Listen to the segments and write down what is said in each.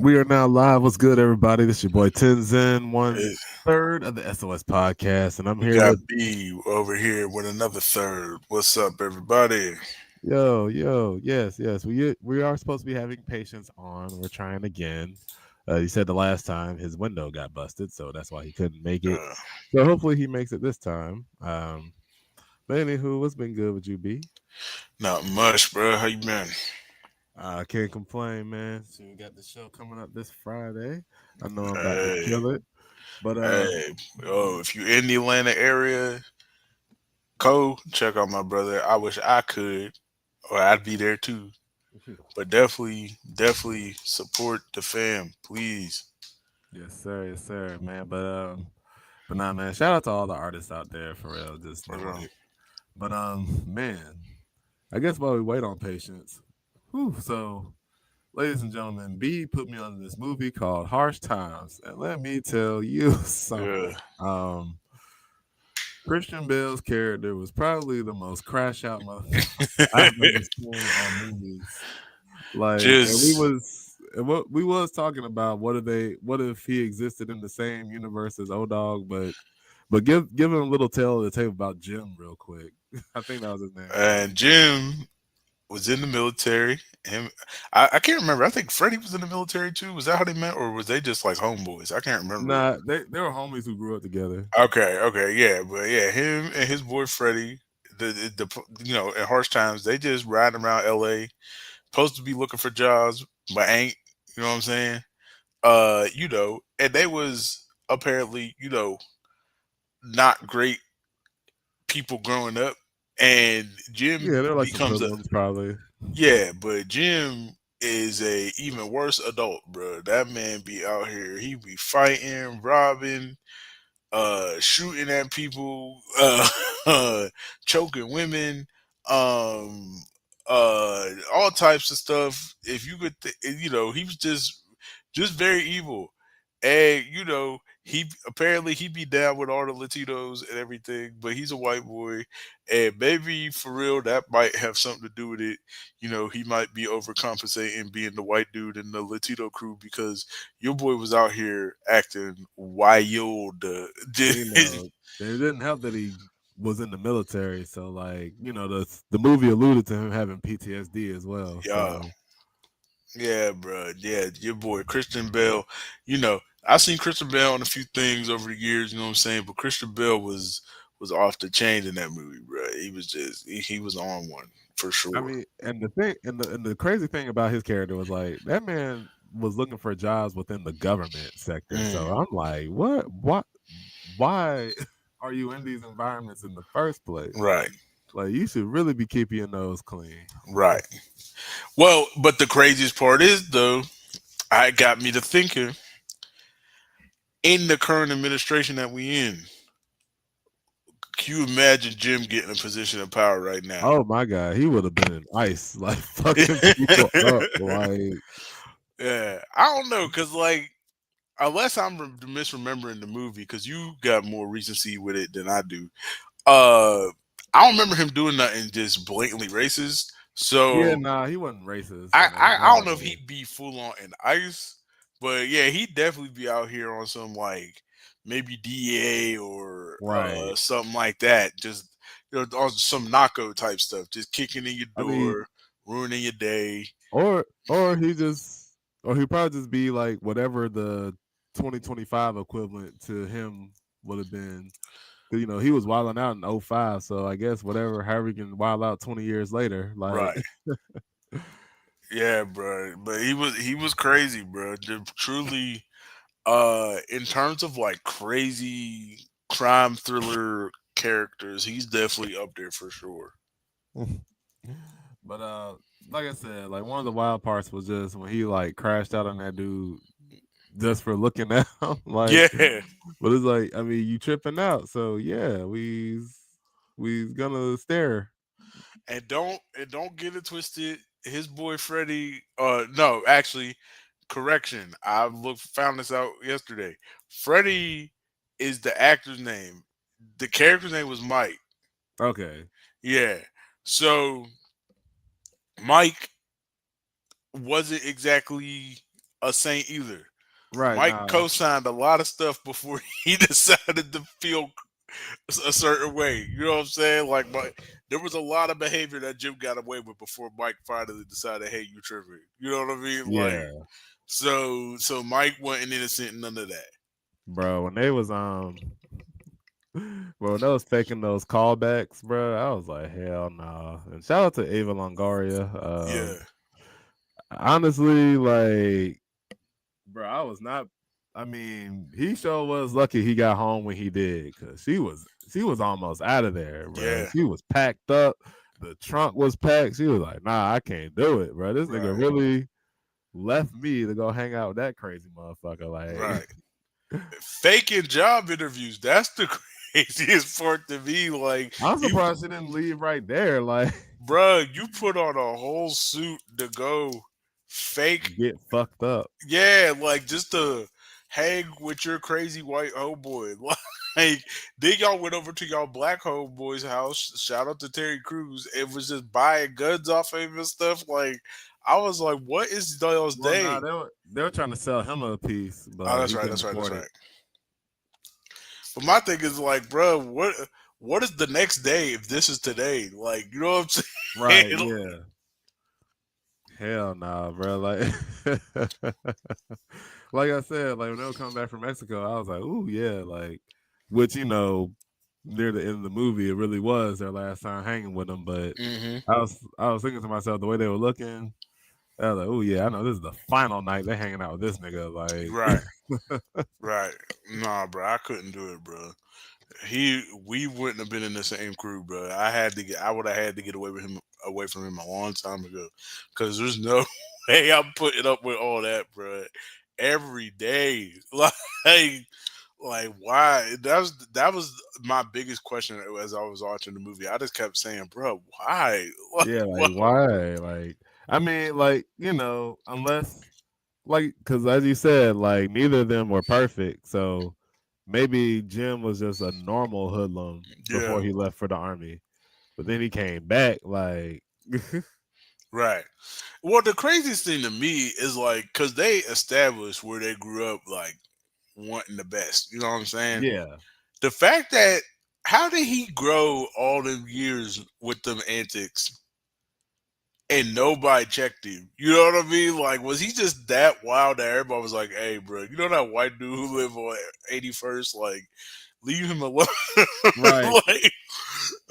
We are now live. What's good, everybody? This is your boy Tenzin, one Eh, third of the SOS podcast, and I'm We here got with B over here with another third. What's up, everybody? yes. We are supposed to be having patience on. We're trying again. He said the last time his window got busted, so that's why he couldn't make it. Uh, So hopefully he makes it this time. But anywho, what's been good with you, B? Not much, bro. How you been? I can't complain, man. So we got the show coming up this Friday. I know I'm about to Hey, kill it, but hey. Oh, if you in the Atlanta area, check out my brother. I wish I could, or I'd be there too. But definitely support the fam, please. yes, sir, man. But nah, man. Shout out to all the artists out there for real, just For doing real. it. But man, I guess while we wait on patience, so ladies and gentlemen, B put me on this movie called Harsh Times, and let me tell you Yeah. something. Christian Bale's character was probably the most crash out motherfucker I've ever seen on movies. Like, and we Just was and what we was talking about. What if he existed in the same universe as O Dog? But give him a little tale of the tape about Jim real quick. I think that was his name, right? and Jim was in the military. Him, I can't remember. I think Freddie was in the military too. Was that how they met, or was they just like homeboys? I can't remember. Nah, they were homies who grew up together. Okay, yeah, but yeah, him and his boy Freddie, in harsh times, they just riding around L.A. Supposed to be looking for jobs, but ain't. You know what I'm saying? And they was apparently, not great people growing up, and Jim Yeah, they're like some becomes a hoodlums, probably. Yeah, but Jim is a even worse adult, bro. That man be out here. He be fighting, robbing, shooting at people, choking women, um, all types of stuff. If you could, he was just very evil, and he apparently he be down with all the Latinos and everything, but he's a white boy, and maybe for real that might have something to do with it. He might be overcompensating being the white dude in the Latino crew because your boy was out here acting wild. And it didn't help that he was in the military, so like the movie alluded to him having PTSD as well. Yeah, So yeah, bro. Yeah, your boy Christian Bale. I've seen Christian Bale on a few things over the years. You know what I'm saying? But Christian Bale was off the chain in that movie, bro. He was just he was on one for I sure. mean, and the thing, and the crazy thing about his character was like that man was looking for jobs within the government sector. So Mm, I'm like, what, why are you in these environments in the first place? right, Like, you should really be keeping your nose clean. right. Well, but the craziest part is though, I got me to thinking. In the current administration that we in, can you imagine Jim getting a position of power right now? Oh my god, he would have been in ice, like fucking people up. Like, Yeah, I don't know, cause like unless I'm misremembering the movie, cause you got more recency with it than I do. Uh, I don't remember him doing nothing just blatantly racist. yeah, So nah, he wasn't racist I in I, I don't all know if way. he'd be full on in ice, but yeah, he'd definitely be out here on some like maybe DEA or Right. something like that. Just on some narco type stuff, just kicking in your I mean, door, ruining your day. or he just, or he probably just be like whatever the 2025 equivalent to him would have been. 'Cause, he was wilding out in '05, so I guess whatever, however he can wild out 20 years later, like, Right. Yeah, bro. But he was crazy, bro. Truly, in terms of like crazy crime thriller characters, he's definitely up there for sure. but like I said, like one of the wild parts was just when he like crashed out on that dude just for looking at him, like, Yeah. but it's like, I mean, you tripping out, so yeah, we's gonna stare. And don't get it twisted. His boy Freddie, no, actually, correction. I found this out yesterday. Freddie is the actor's name. The character's name was Mike. Okay. Yeah. So Mike wasn't exactly. a saint either. Right. Mike Nah. co-signed a lot of stuff before he decided to feel a certain way. You know what I'm saying? Like, there was a lot of behavior that Jim got away with before Mike finally decided, "Hey, you tripping." You know what I mean? Like, Yeah, so Mike wasn't innocent in none of that. bro. When they was bro, when they was faking those callbacks, bro, I was like, hell no. And shout out to Ava Longoria. Yeah, Honestly, like, bro, I was not. I mean, he sure was lucky he got home when he did, cause she was almost out of there, bro. yeah, She was packed up. The trunk was packed. She was like, "Nah, I can't do it, bro. This nigga right, really left me to go hang out with that crazy motherfucker." Like, right. Faking job interviews. That's the craziest part to me. Like, I'm you, surprised she didn't leave right there. Like, bruh, you put on a whole suit to go fake. get fucked up. Yeah, like just to hang with your crazy white homeboy. Like, then y'all went over to y'all black homeboy's house. Shout out to Terry Crews. It was just buying guns off him and stuff. Like, I was like, what is y'all's Well, nah, day? they were trying to sell him a piece, Oh, but that's he right. couldn't That's right. That's afford right. it. But my thing is like, bro, what is the next day if this is today? Like, you know what I'm Right? saying? Yeah. Hell nah, bro. Like, like I said, like when they were coming back from Mexico, I was like, ooh, yeah, like, which near the end of the movie, it really was their last time hanging with them. But Hmm. I was thinking to myself the way they were looking, I was like, oh yeah, I know this is the final night they're hanging out with this nigga. Right. Like, Right. Nah, bro, I couldn't do it, bro. We wouldn't have been in the same crew, bro. I would have had to get away from him a long time ago, because there's no way I'm putting up with all that, bro. Every day, like why? That was my biggest question as I was watching the movie. I just kept saying, bro, why? Like, yeah, what? like why? Like, I mean, like unless like because as you said, like neither of them were perfect, so maybe Jim was just a normal hoodlum Yeah, before he left for the army, but then he came back like, right. Well, the craziest thing to me is like, because they established where they grew up, like wanting the best. You know what I'm saying? yeah, The fact that how did he grow all them years with them antics and nobody checked him? You know what I mean? Like, was he just that wild that everybody was like, "Hey, bro, you know that white dude who live on 81st? Like, leave him alone." right. like,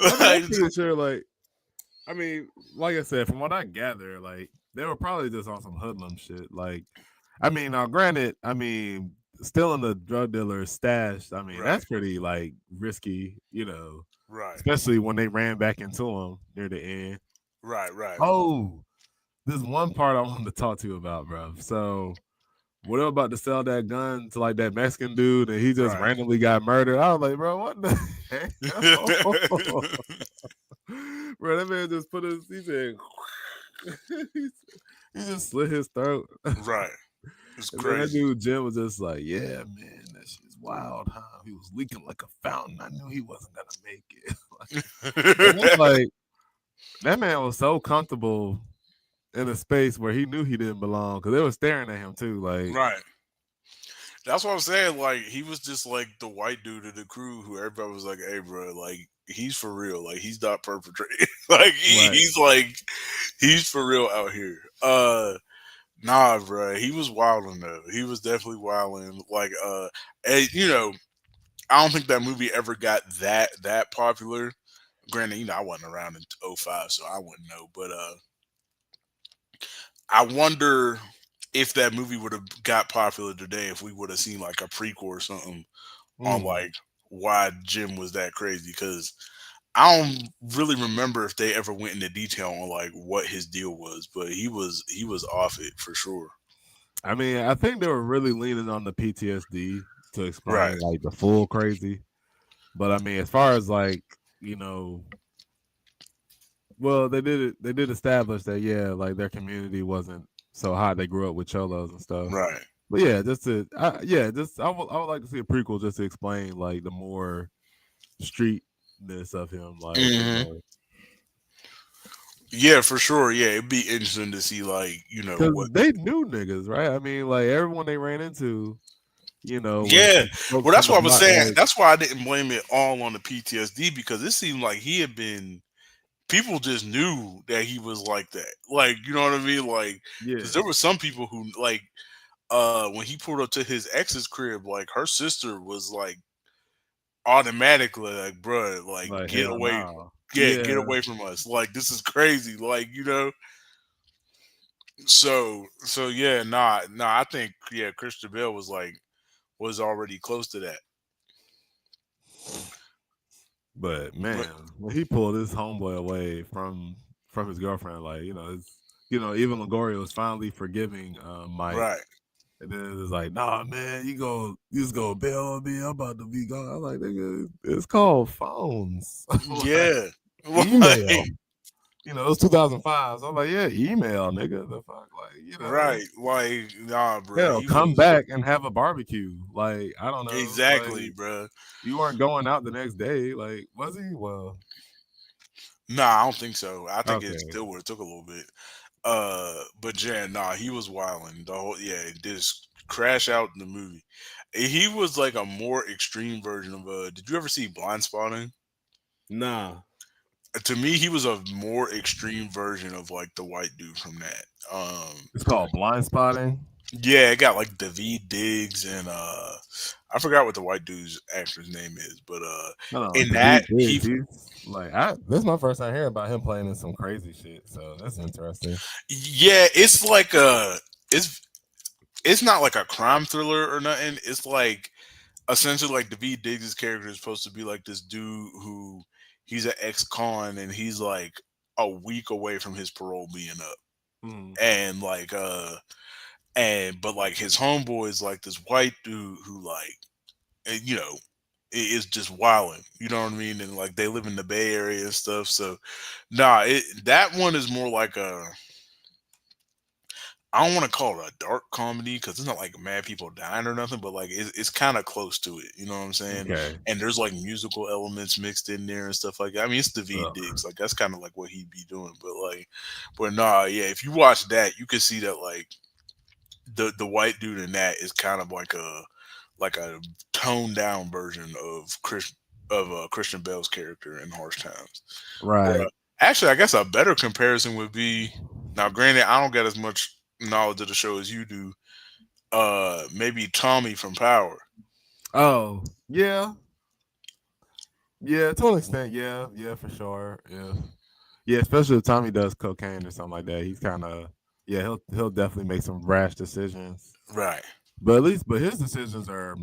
I mean, I'm like, pretty sure. Like, I mean, like I said, from what I gather, like they were probably just on some hoodlum shit. Like, I mean, now granted, I mean, stealing the drug dealer's stash, I mean, right, that's pretty like risky, right, especially when they ran back into him near the end. right, right. Oh, there's one part I wanted to talk to you about, bro. So when they were about to sell that gun to like that Mexican dude and he just Right. randomly got murdered, I was like, bro, what the hell? Bro, that man just he said, he just slit his throat. Right. It's And then that crazy. dude Jim was just like, "Yeah, man, that shit's wild, huh? He was leaking like a fountain. I knew he wasn't gonna make it." And it's like that man was so comfortable in a space where he knew he didn't belong because they were staring at him too. Like, Right. That's what I'm saying. Like, he was just like the white dude of the crew who everybody was like, "Hey, bro, like he's for real. Like, he's not perpetrating. like right? he's for real out here." Nah, bro, he was wilding though. He was definitely wilding. Like, and I don't think that movie ever got that popular. Granted, I wasn't around in '05, so I wouldn't know. But I wonder if that movie would have got popular today if we would have seen like a prequel or something on Mm. like why Jim was that crazy. Because I don't really remember if they ever went into detail on like what his deal was, but he was off it for sure. I mean, I think they were really leaning on the PTSD to Right, explain like the full crazy. But I mean, as far as like you know, well, they did it. They did establish that like their community wasn't so hot. They grew up with cholos and stuff. right. But yeah, I would like to see a prequel just to explain like the more streetness of him, like Hmm. Yeah, for sure. Yeah, it'd be interesting to see, like, because what. they knew niggas, right? I mean, like everyone they ran into, was Yeah, some folks well, from that's the what I was block. saying. Like, That's why I didn't blame it all on the PTSD, because it seemed like he had been. People just knew that he was like that. Like, you know what I mean? Like, because yeah, there were some people who, like, when he pulled up to his ex's crib, like, her sister was like automatically like, bruh, like, like get hell away. no. Yeah, get Yeah, away from us. Like, this is crazy. Like, so yeah, I think, yeah, Christian Bale was like, was already close to that. but But man, when he pulled his homeboy away from his girlfriend, like even Longoria was finally forgiving Mike. right. And then it's like, nah, man, you just go bail on me. I'm about to be gone. I'm like, nigga, it's called phones, like Yeah. email. Like, It was 2005. So I'm like, yeah, email, nigga. The fuck, like, right. Like, nah, bro. hell, He come was back and have a barbecue. Like, I don't know, like exactly, bro. you weren't going out the next day. Like, was he? Well, Nah, I don't think so. I think it okay, still would have took a little bit. But yeah, nah, he was wilding the whole. Yeah, just crash out in the movie. He was like a more extreme version of. Did you ever see Blind Spotting? nah. To me, he was a more extreme version of like the white dude from that. It's called blind spotting. Yeah, it got like David Diggs and I forgot what the white dude's actor's name is, but No, in that David he Diggs. He's like, this is my first time hearing about him playing in some crazy shit. So that's interesting. yeah, it's like it's it's not like a crime thriller or nothing. It's like essentially like David Diggs' character is supposed to be like this dude who he's an ex-con and he's like a week away from his parole being up. Mm, And like but like his homeboy is like this white dude who like is just wilding. You know what I mean? And like they live in the Bay Area and stuff. So nah, that one is more like a. I don't want to call it a dark comedy because it's not like mad people dying or nothing, but like it's kind of close to it. You know what I'm saying? okay. And there's like musical elements mixed in there and stuff like that. I mean, it's David Ugh. Diggs, like that's kind of like what he'd be doing. But nah, yeah. If you watch that, you can see that like the white dude in that is kind of like a toned down version of Christian Bale's character in Harsh Times. Or Right. actually, I guess a better comparison would be, now. Granted, I don't get as much knowledge of the show as you do. Maybe Tommy from Power. Oh, yeah. Yeah, to an extent, yeah. Yeah, for sure. Yeah. Yeah, especially if Tommy does cocaine or something like that. He's kind of yeah, he'll definitely make some rash decisions. Right. But his decisions are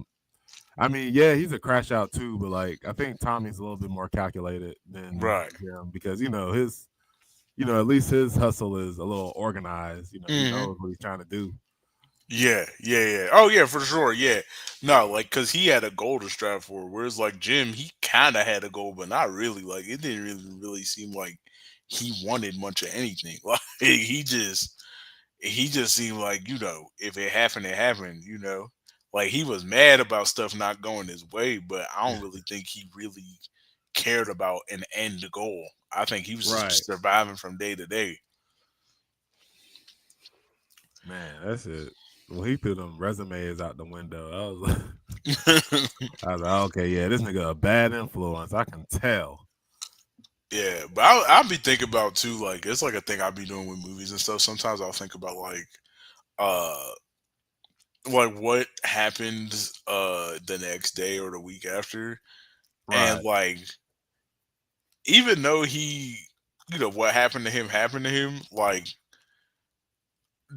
I mean, yeah, he's a crash out too, but like I think Tommy's a little bit more calculated than Right. him because at least his hustle is a little organized. He Hmm. knows what he's trying to do. Yeah. Yeah. Yeah. Oh yeah, for sure. Yeah. No, like because he had a goal to strive for, whereas like Jim, he kind of had a goal, but not really. Like it didn't really seem like he wanted much of anything. Like he just seemed like, if it happened, it happened. Like he was mad about stuff not going his way, but I don't really think he really cared about an end goal. I think he was Right. just surviving from day to day. Man, that's it. When he threw them resumes out the window, I was like, I was like, okay, yeah, this nigga a bad influence. I can tell. Yeah, but I'll be thinking about too. Like it's like a thing I'll be doing with movies and stuff. Sometimes I'll think about uh like what happened the next day or the week after, and Right. like even though what happened to him, like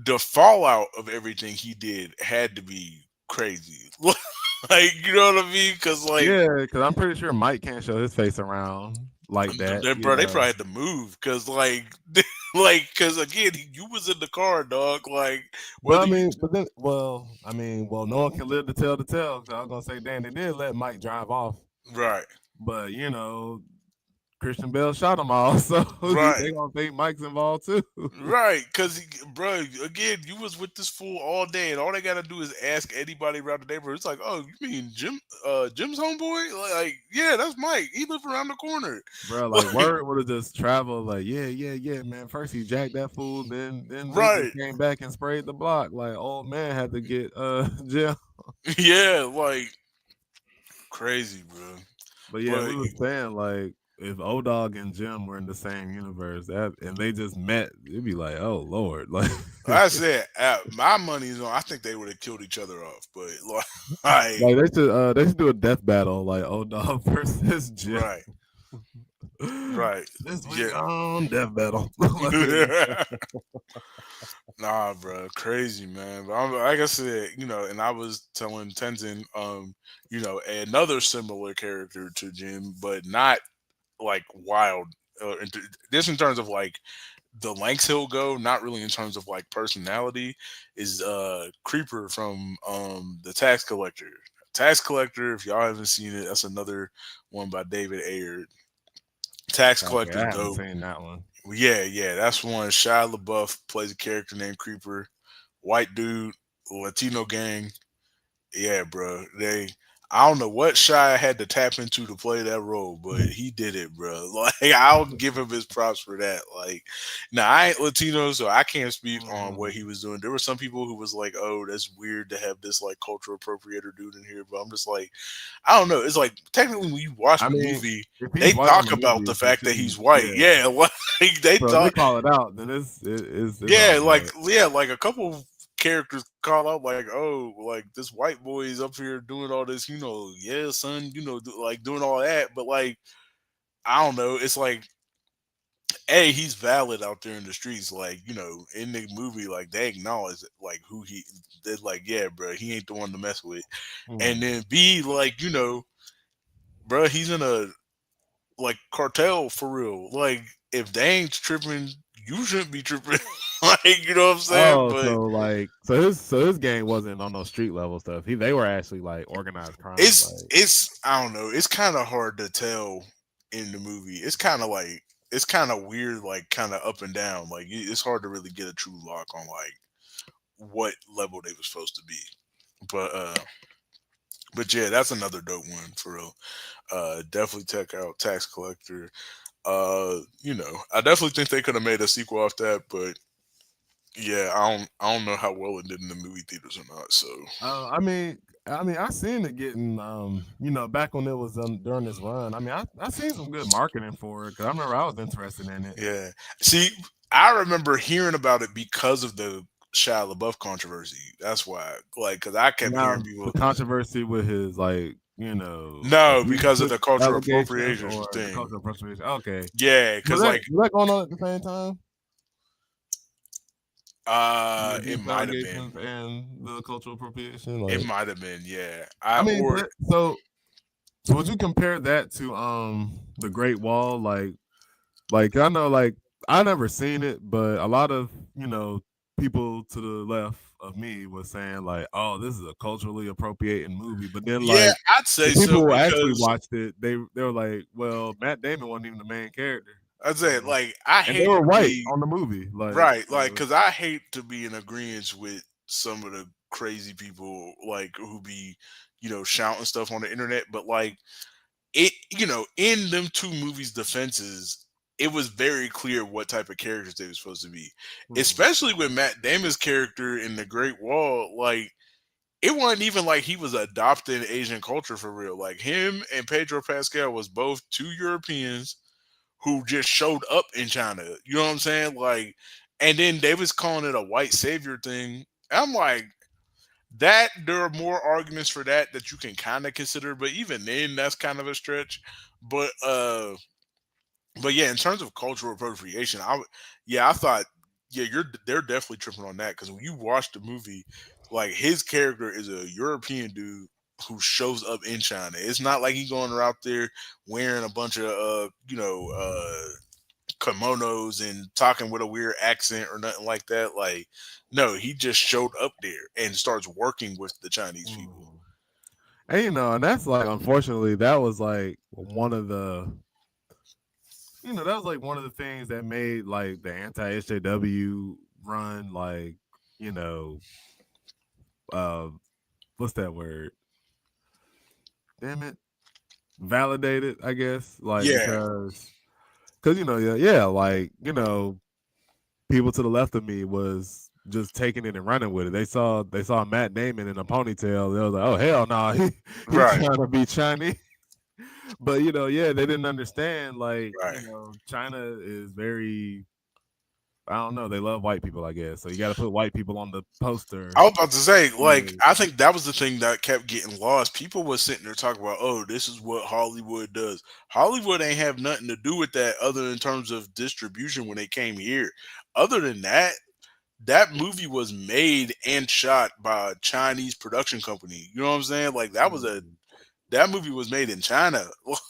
the fallout of everything he did had to be crazy. Like, you know what I mean? Because like, Yeah, because I'm pretty sure Mike can't show his face around like that. bro, they probably had to move because like, because again, you was in the car, dog. Like, But I whether you mean, no one can live to tell the tale. 'Cause I was gonna say, damn, they did let Mike drive off, right, but Christian Bell shot them all, so Right. they gonna think Mike's involved too. Right, because bro, again, you was with this fool all day, and all they gotta do is ask anybody around the neighborhood. It's like, oh, you mean Jim's homeboy? Like, yeah, that's Mike. He live around the corner. Bro, like Like, word would have just traveled. Like, yeah, man. First he jacked that fool, then they just right, came back and sprayed the block. Like, old man had to get jail. yeah, like crazy, bro. But yeah, But we was saying like if O Dog and Jim were in the same universe, that and they just met, it'd be like, oh Lord, like I said, my money's on. I think they would have killed each other off, but like, like they should do a death battle, like O Dog versus Jim. right, right, This week yeah. on Death Battle. Nah, bro, crazy man. But like I said, and I was telling Tenzin, another similar character to Jim, but not like wild. This in terms of like the lengths he'll go, not really in terms of like personality. Is Creeper from the Tax Collector. Tax Collector. If y'all haven't seen it, that's another one by David Ayer. Tax Okay, Collector's I haven't dope. seen that one. Yeah, yeah, that's one. Shia LaBeouf plays a character named Creeper, white dude, Latino gang. Yeah, bro. I don't know what Shia had to tap into to play that role, but he did it, bro. Like, I'll give him his props for that. Like, now I ain't Latino, so I can't speak on what Mm. he was doing. There were some people who was like, "Oh, that's weird to have this like cultural appropriator dude in here," but I'm just like, I don't know. It's like technically when you watch I the mean, movie, if they he's white on talk the about movie, the he fact that he's shouldn't. white. Yeah. Yeah, like they So if they talk. call it out, then it's all right. Yeah, like a couple characters call out like, "Oh, like this white boy is up here doing all this, yeah, son, like doing all that." But like, I don't know. It's like, hey, he's valid out there in the streets. Like, in the movie, like they acknowledge like who he. They're like, yeah, bro, he ain't the one to mess with. And Mm. then B, like, bro, he's in a like cartel for real. Like, if they ain't tripping, you shouldn't be tripping. Like, you know what I'm saying? Oh, But so his gang wasn't on no street level stuff. They were actually like organized crime. Like, it's I don't know. It's kind of hard to tell in the movie. It's kind of weird, like kind of up and down. Like it's hard to really get a true lock on like what level they were supposed to be. But yeah, that's another dope one for real. Definitely check out Tax Collector. I definitely think they could have made a sequel off that, but yeah, I don't know how well it did in the movie theaters or not. So I seen it getting, back when it was during this run. I seen some good marketing for it because I remember I was interested in it. yeah. See, I remember hearing about it because of the Shia LaBeouf controversy. That's why, like, because I kept hearing Now the people. controversy with his like, No, because of abusive the cultural allegations appropriation or the thing. cultural appropriation. Okay, Yeah, was because that like, was that going on at the same time? The it abuse might have been. allegations and the cultural appropriation. It Like, might have been. Yeah. I I mean, or but so would you compare that to the Great Wall? Like I know, like I never seen it, but a lot of people to the left of me was saying like, "Oh, this is a culturally appropriating movie." But then yeah, like I'd the say people so who actually because watched it, they were like, "Well, Matt Damon wasn't even the main character," I'd say so like I and they hate were to white be on the movie, like right, like so. because I hate to be in agreement with some of the crazy people like who be shouting stuff on the internet, but like it in them two movies defenses it was very clear what type of characters they were supposed to be, Mhm. especially with Matt Damon's character in the Great Wall. Like it wasn't even like he was adopting Asian culture for real. Like him and Pedro Pascal was both two Europeans who just showed up in China, you know what I'm saying? Like, and then they was calling it a white savior thing. I'm like, that there are more arguments for that you can kind of consider, but even then that's kind of a stretch. But yeah, in terms of cultural appropriation, yeah, I thought yeah, they're definitely tripping on that because when you watch the movie, like his character is a European dude who shows up in China. It's not like he going out there wearing a bunch of kimonos and talking with a weird accent or nothing like that. Like, no, he just showed up there and starts working with the Chinese people. Mhm. And and that's like unfortunately that was like one of the that was like one of the things that made like the anti SJW run like, you know, uh, what's that word? Damn it, validated, I guess, like Yeah, because yeah, like people to the left of me was just taking it and running with it. They saw Matt Damon in a ponytail. They was like, oh hell no, he right, trying to be Chinese. But yeah, they didn't understand. Like right. China is very. I don't know. They love white people, I guess. So you got to put white people on the poster. I was about to say, like, Like, I think that was the thing that kept getting lost. People was sitting there talking about, oh, this is what Hollywood does. Hollywood ain't have nothing to do with that other in terms of distribution when they came here. Other than that, that movie was made and shot by a Chinese production company. You know what I'm saying? Like mm, that movie was made in China.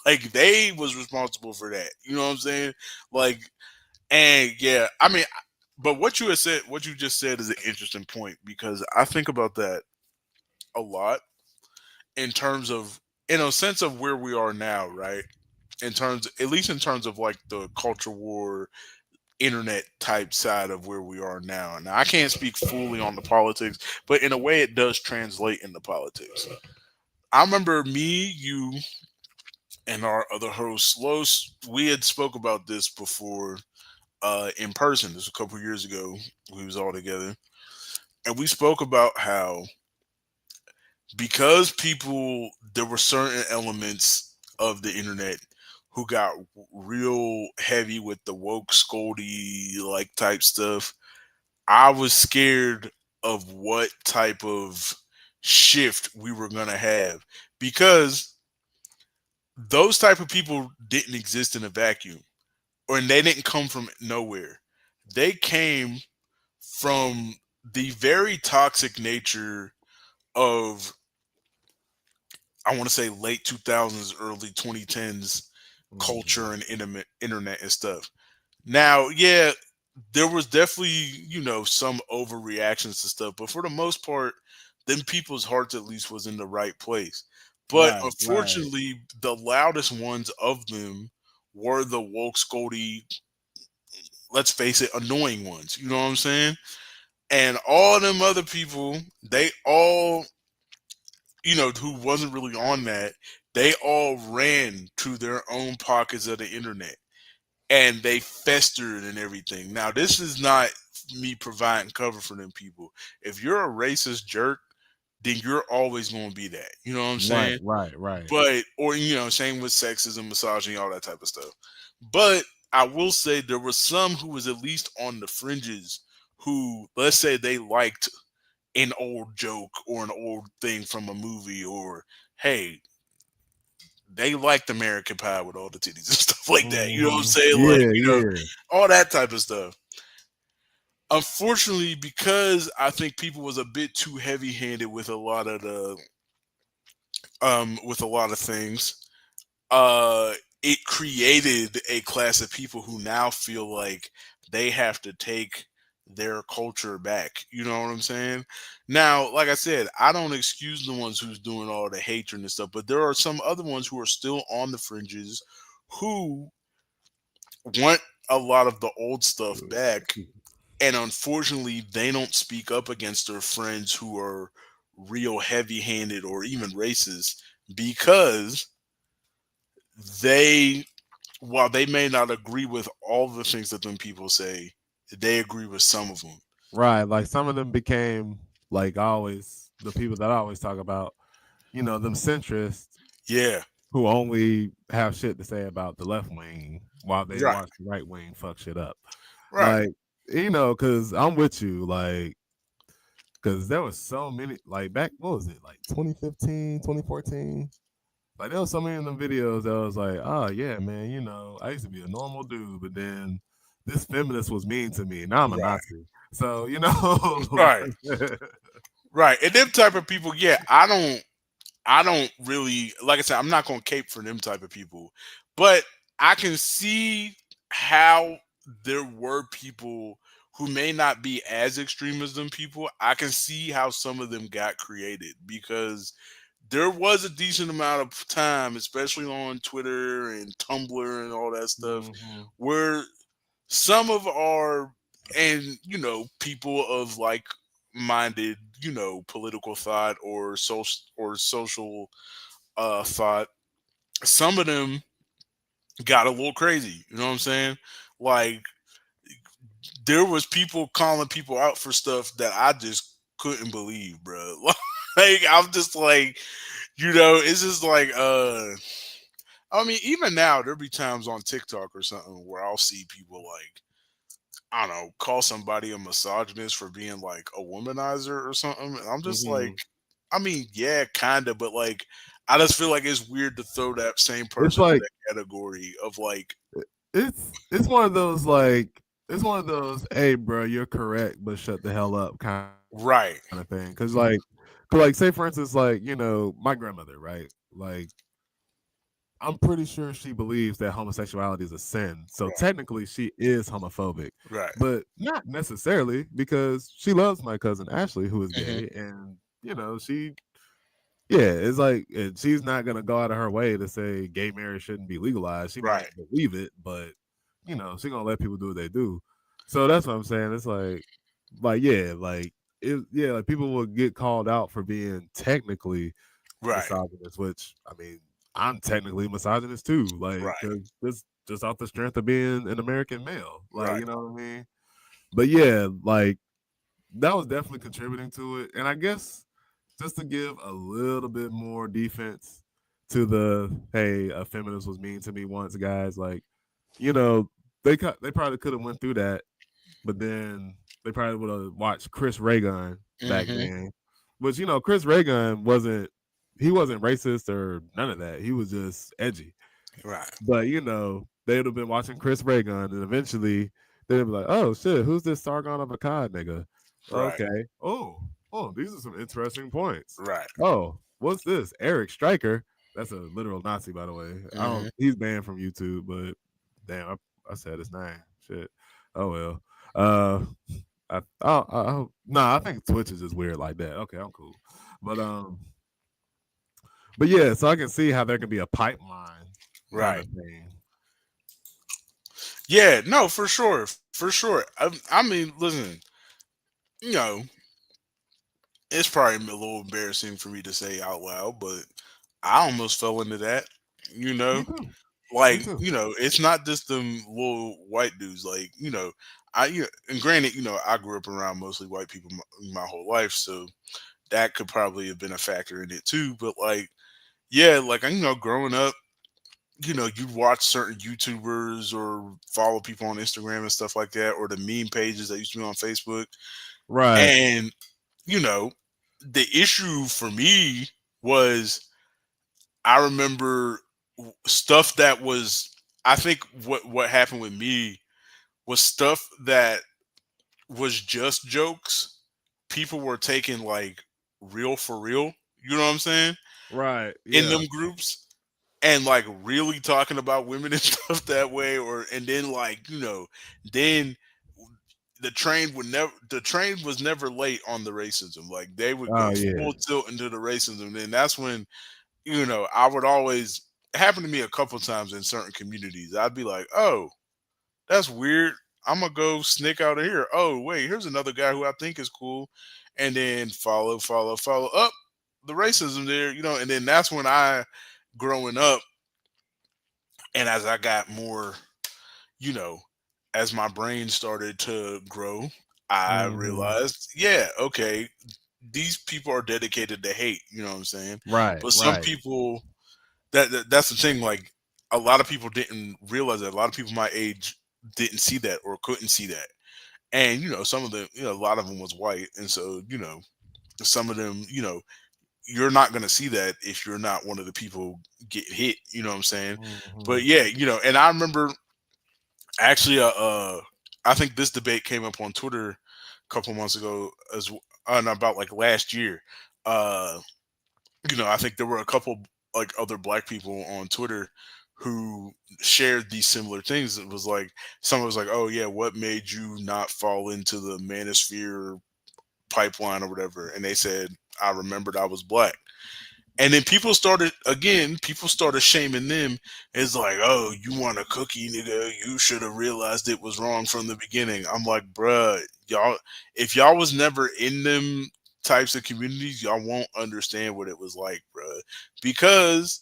Like they was responsible for that. You know what I'm saying? Like and yeah, I mean, but what you just said is an interesting point because I think about that a lot in terms of, in a sense of where we are now, right? In terms, at least in terms of like the culture war, internet type side of where we are now. Now, I can't speak fully on the politics, but in a way, it does translate into politics. I remember me, you, and our other host Los. We had spoke about this before in person. This was a couple years ago. We was all together, and we spoke about how because people, there were certain elements of the internet who got real heavy with the woke scoldy like type stuff. I was scared of what type of shift we were gonna have because those type of people didn't exist in a vacuum, or and they didn't come from nowhere. They came from the very toxic nature of, I want to say, late 2000s, early 2010s culture mm, and internet and stuff. Now, yeah, there was definitely, some overreactions to stuff, but for the most part, then people's hearts at least was in the right place. But right, right, unfortunately, the loudest ones of them were the woke, scoldy, let's face it, annoying ones. You know what I'm saying? And all them other people, they all, who wasn't really on that, they all ran to their own pockets of the internet and they festered and everything. Now, this is not me providing cover for them people. If you're a racist jerk, then you're always going to be that. You know what I'm right, saying? right, right. But, or, same with sexism, misogyny, all that type of stuff. But I will say there were some who was at least on the fringes who, let's say, they liked an old joke or an old thing from a movie, or hey, they liked American Pie with all the titties and stuff like that. You know what I'm Hmm. saying? Like, Yeah, yeah. all that type of stuff. Unfortunately, because I think people was a bit too heavy handed with a lot of the with a lot of things, uh it created a class of people who now feel like they have to take their culture back. You know what I'm saying? Now, like I said, I don't excuse the ones who's doing all the hatred and stuff, but there are some other ones who are still on the fringes who want a lot of the old stuff back, and unfortunately they don't speak up against their friends who are real heavy-handed or even racist because they, while they may not agree with all the things that them people say, they agree with some of them. Right. Like some of them became like always the people that I always talk about, them centrists Yeah, who only have shit to say about the left wing while they right, watch the right wing fuck shit up. right, Like, because I'm with you, like, because there was so many, like, back, what was it, like 2015, 2014? Like, there was so many of them videos that was like, oh, yeah, man, I used to be a normal dude, but then this feminist was mean to me. Now I'm a right, Nazi. So, right, like, right. And them type of people, yeah, I don't really, like I said, I'm not gonna cape for them type of people, but I can see how there were people who may not be as extreme as them people. I can see how some of them got created because there was a decent amount of time, especially on Twitter and Tumblr and all that stuff, Hmm. where some of our, and people of like minded, political thought or social thought, some of them got a little crazy. You know what I'm saying? Like, there was people calling people out for stuff that I just couldn't believe, bro. Like, I'm just like, it's just like, I mean, even now there'll be times on TikTok or something where I'll see people like, I don't know, call somebody a misogynist for being like a womanizer or something. And I'm just like, Hmm. I mean, yeah, kinda, but like, I just feel like it's weird to throw that same It's person in like that category of like, it's one of those like it's one of those, hey, bro, you're correct, but shut the hell up kind of thing. right, Cause like say for instance, like my grandmother, right? Like I'm pretty sure she believes that homosexuality is a sin. So right, technically she is homophobic, right. but not necessarily because she loves my cousin Ashley, who is Hmm. gay, and she yeah, it's like she's not gonna go out of her way to say gay marriage shouldn't be legalized. She might Right, believe it, but she's gonna let people do what they do. So that's what I'm saying. It's like yeah, yeah, like people will get called out for being technically right, misogynist, which I mean, I'm technically misogynist too. Like, right, 'cause just off the strength of being an American male, like right, you know what I mean. But yeah, like that was definitely contributing to it, and I guess just to give a little bit more defense to the hey, a feminist was mean to me once, guys. Like, you know, they probably could have went through that, but then they probably would have watched Chris Raygun back hmm, then, which Chris Raygun wasn't racist or none of that. He was just edgy. right, But they would have been watching Chris Raygun, and eventually they'd be like, "Oh shit, who's this Sargon of Akkad nigga?" right, Okay. Oh, these are some interesting points. right, Oh, what's this? Eric Stryker. That's a literal Nazi, by the way. I hmm, don't. He's banned from YouTube, but damn, I said his name. Shit. Oh well. Uh, nah, I think Twitch is just weird like that. Okay, I'm cool. But but yeah, so I can see how there can be a pipeline kind right. of thing. Yeah, no, for sure, for sure. I mean, listen, you know, it's probably a little embarrassing for me to say out loud, but I almost fell into that. You Me know, too. Me like, too. it's not just them little white dudes. Like, and granted, I grew up around mostly white people my whole life, so that could probably have been a factor in it too. But like, yeah, like, growing up, you'd watch certain YouTubers or follow people on Instagram and stuff like that, or the meme pages that used to be on Facebook. Right. And, you know, the issue for me was, I remember stuff that was, I think what happened with me was stuff that was just jokes. People were taking like real for real. You know what I'm saying? Right. In Yeah. them groups, and like really talking about women and stuff that way, or and then like, then the train was never late on the racism. Like, they would Oh go yeah. full tilt into the racism. Then that's when, I would always, it happened to me a couple times in certain communities. I'd be like, oh, that's weird. I'm gonna go sneak out of here. Oh wait, here's another guy who I think is cool, and then follow up the racism there, and then that's when I, growing up, and as I got more, you know, as my brain started to grow, I Hmm. realized, yeah, okay, these people are dedicated to hate. You know what I'm saying? Right. But some Right. people, that's the thing. Like, a lot of people didn't realize that. A lot of people my age didn't see that or couldn't see that. And some of them, a lot of them was white, and so some of them, you're not gonna see that if you're not one of the people get hit. You know what I'm saying? But Hmm. yeah, and I remember, actually, I think this debate came up on Twitter a couple months ago, and about like last year. Uh, I think there were a couple like other black people on Twitter who shared these similar things. It was like, someone was like, "Oh yeah, what made you not fall into the manosphere pipeline or whatever?" And they said, "I remembered I was black." And then people started shaming them. It's like, oh, you want a cookie, nigga? You should have realized it was wrong from the beginning. I'm like, bruh, y'all, if y'all was never in them types of communities, y'all won't understand what it was like, bruh. Because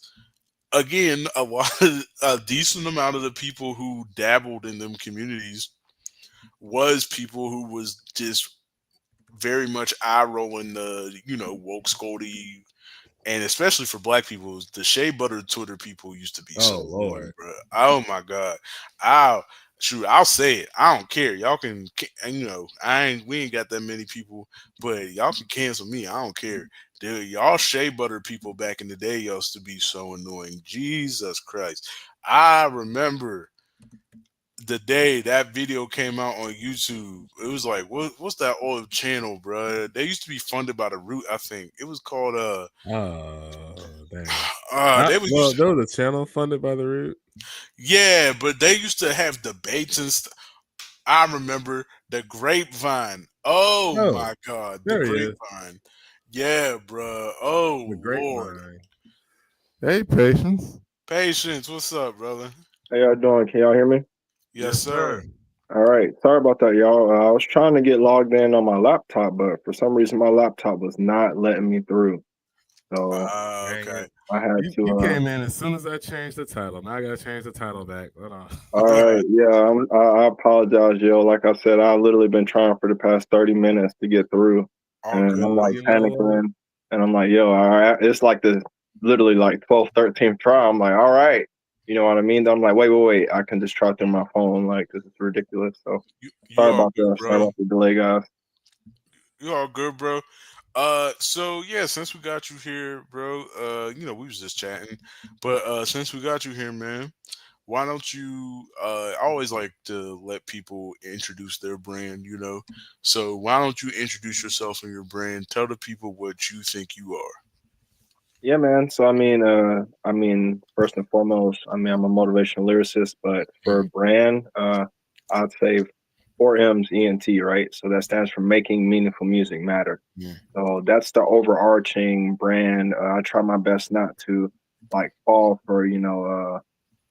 again, a decent amount of the people who dabbled in them communities was people who was just very much eye rolling the woke scoldy, and especially for black people, the shea butter Twitter people used to be so Oh annoying, Lord. bro. Oh my god, I'll I'll say it. I don't care. Y'all can, and we ain't got that many people, but y'all can cancel me. I don't care. Dude, y'all shea butter people back in the day used to be so annoying. Jesus Christ, I remember the day that video came out on YouTube. It was like, what's that old channel, bro? They used to be funded by the Root, I think. It was called Oh dang. they was Well, used to, there was a channel funded by the Root. yeah, but they used to have debates and stuff. I remember the Grapevine. Oh Oh, my god, the there he is. Grapevine. Yeah, bro. Oh The Lord. grapevine. Hey, patience. Patience, what's up, brother? How y'all doing? Can y'all hear me? Yes, Yes, sir. sir. All right. Sorry about that, y'all. I was trying to get logged in on my laptop, but for some reason my laptop was not letting me through. So Dang Okay. it. I had You to. came in as soon as I changed the title. Now I gotta change the title back. Hold on. All right. Yeah. I apologize, yo. Like I said, I've literally been trying for the past 30 minutes to get through, All and good, I'm Well, like brother. you know, panicking, and I'm like, yo, all right. It's like the literally like 12th, 13th try. I'm like, all right. You know what I mean? I'm like, wait. I can just try through my phone. Like, this is ridiculous. So You all good, sorry bro. about the delay, guys. You all good, bro. So yeah, since we got you here, bro, we was just chatting, but since we got you here, man, why don't you? I always like to let people introduce their brand. So why don't you introduce yourself and your brand? Tell the people what you think you are. Yeah, man. So first and foremost, I'm a motivational lyricist, but for a Mm, brand, I'd say 4M's ENT, right? So that stands for making meaningful music matter. mm. So that's the overarching brand. I try my best not to like fall for,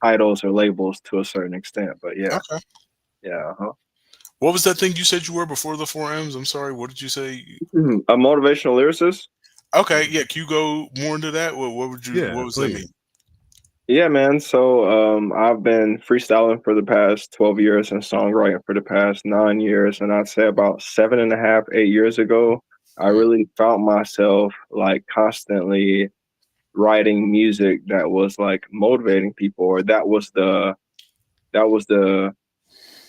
titles or labels to a certain extent, but yeah, Okay. yeah. Uh-huh. What was that thing you said you were before the four M's? I'm sorry. What did you say? A motivational lyricist. Okay, yeah. Can you go more into that? yeah, What was that mean? please. Yeah, man. So I've been freestyling for the past 12 years and songwriting for the past 9 years. And I'd say about 7.5, 8 years ago, I Mm, really found myself like constantly writing music that was like motivating people, or that was the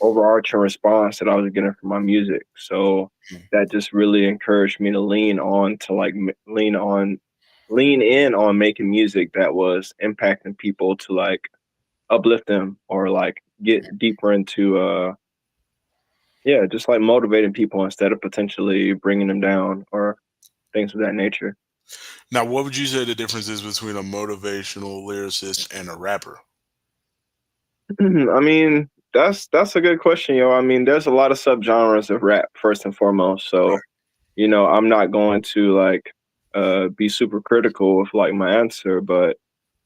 overarching response that I was getting from my music. So mm. that just really encouraged me to lean in on making music that was impacting people to like uplift them or like get deeper into yeah, just like motivating people instead of potentially bringing them down or things of that nature. Now, what would you say the difference is between a motivational lyricist and a rapper? I mean, that's a good question, yo. I mean, there's a lot of subgenres of rap first and foremost. Right. So, I'm not going to like be super critical with like my answer, but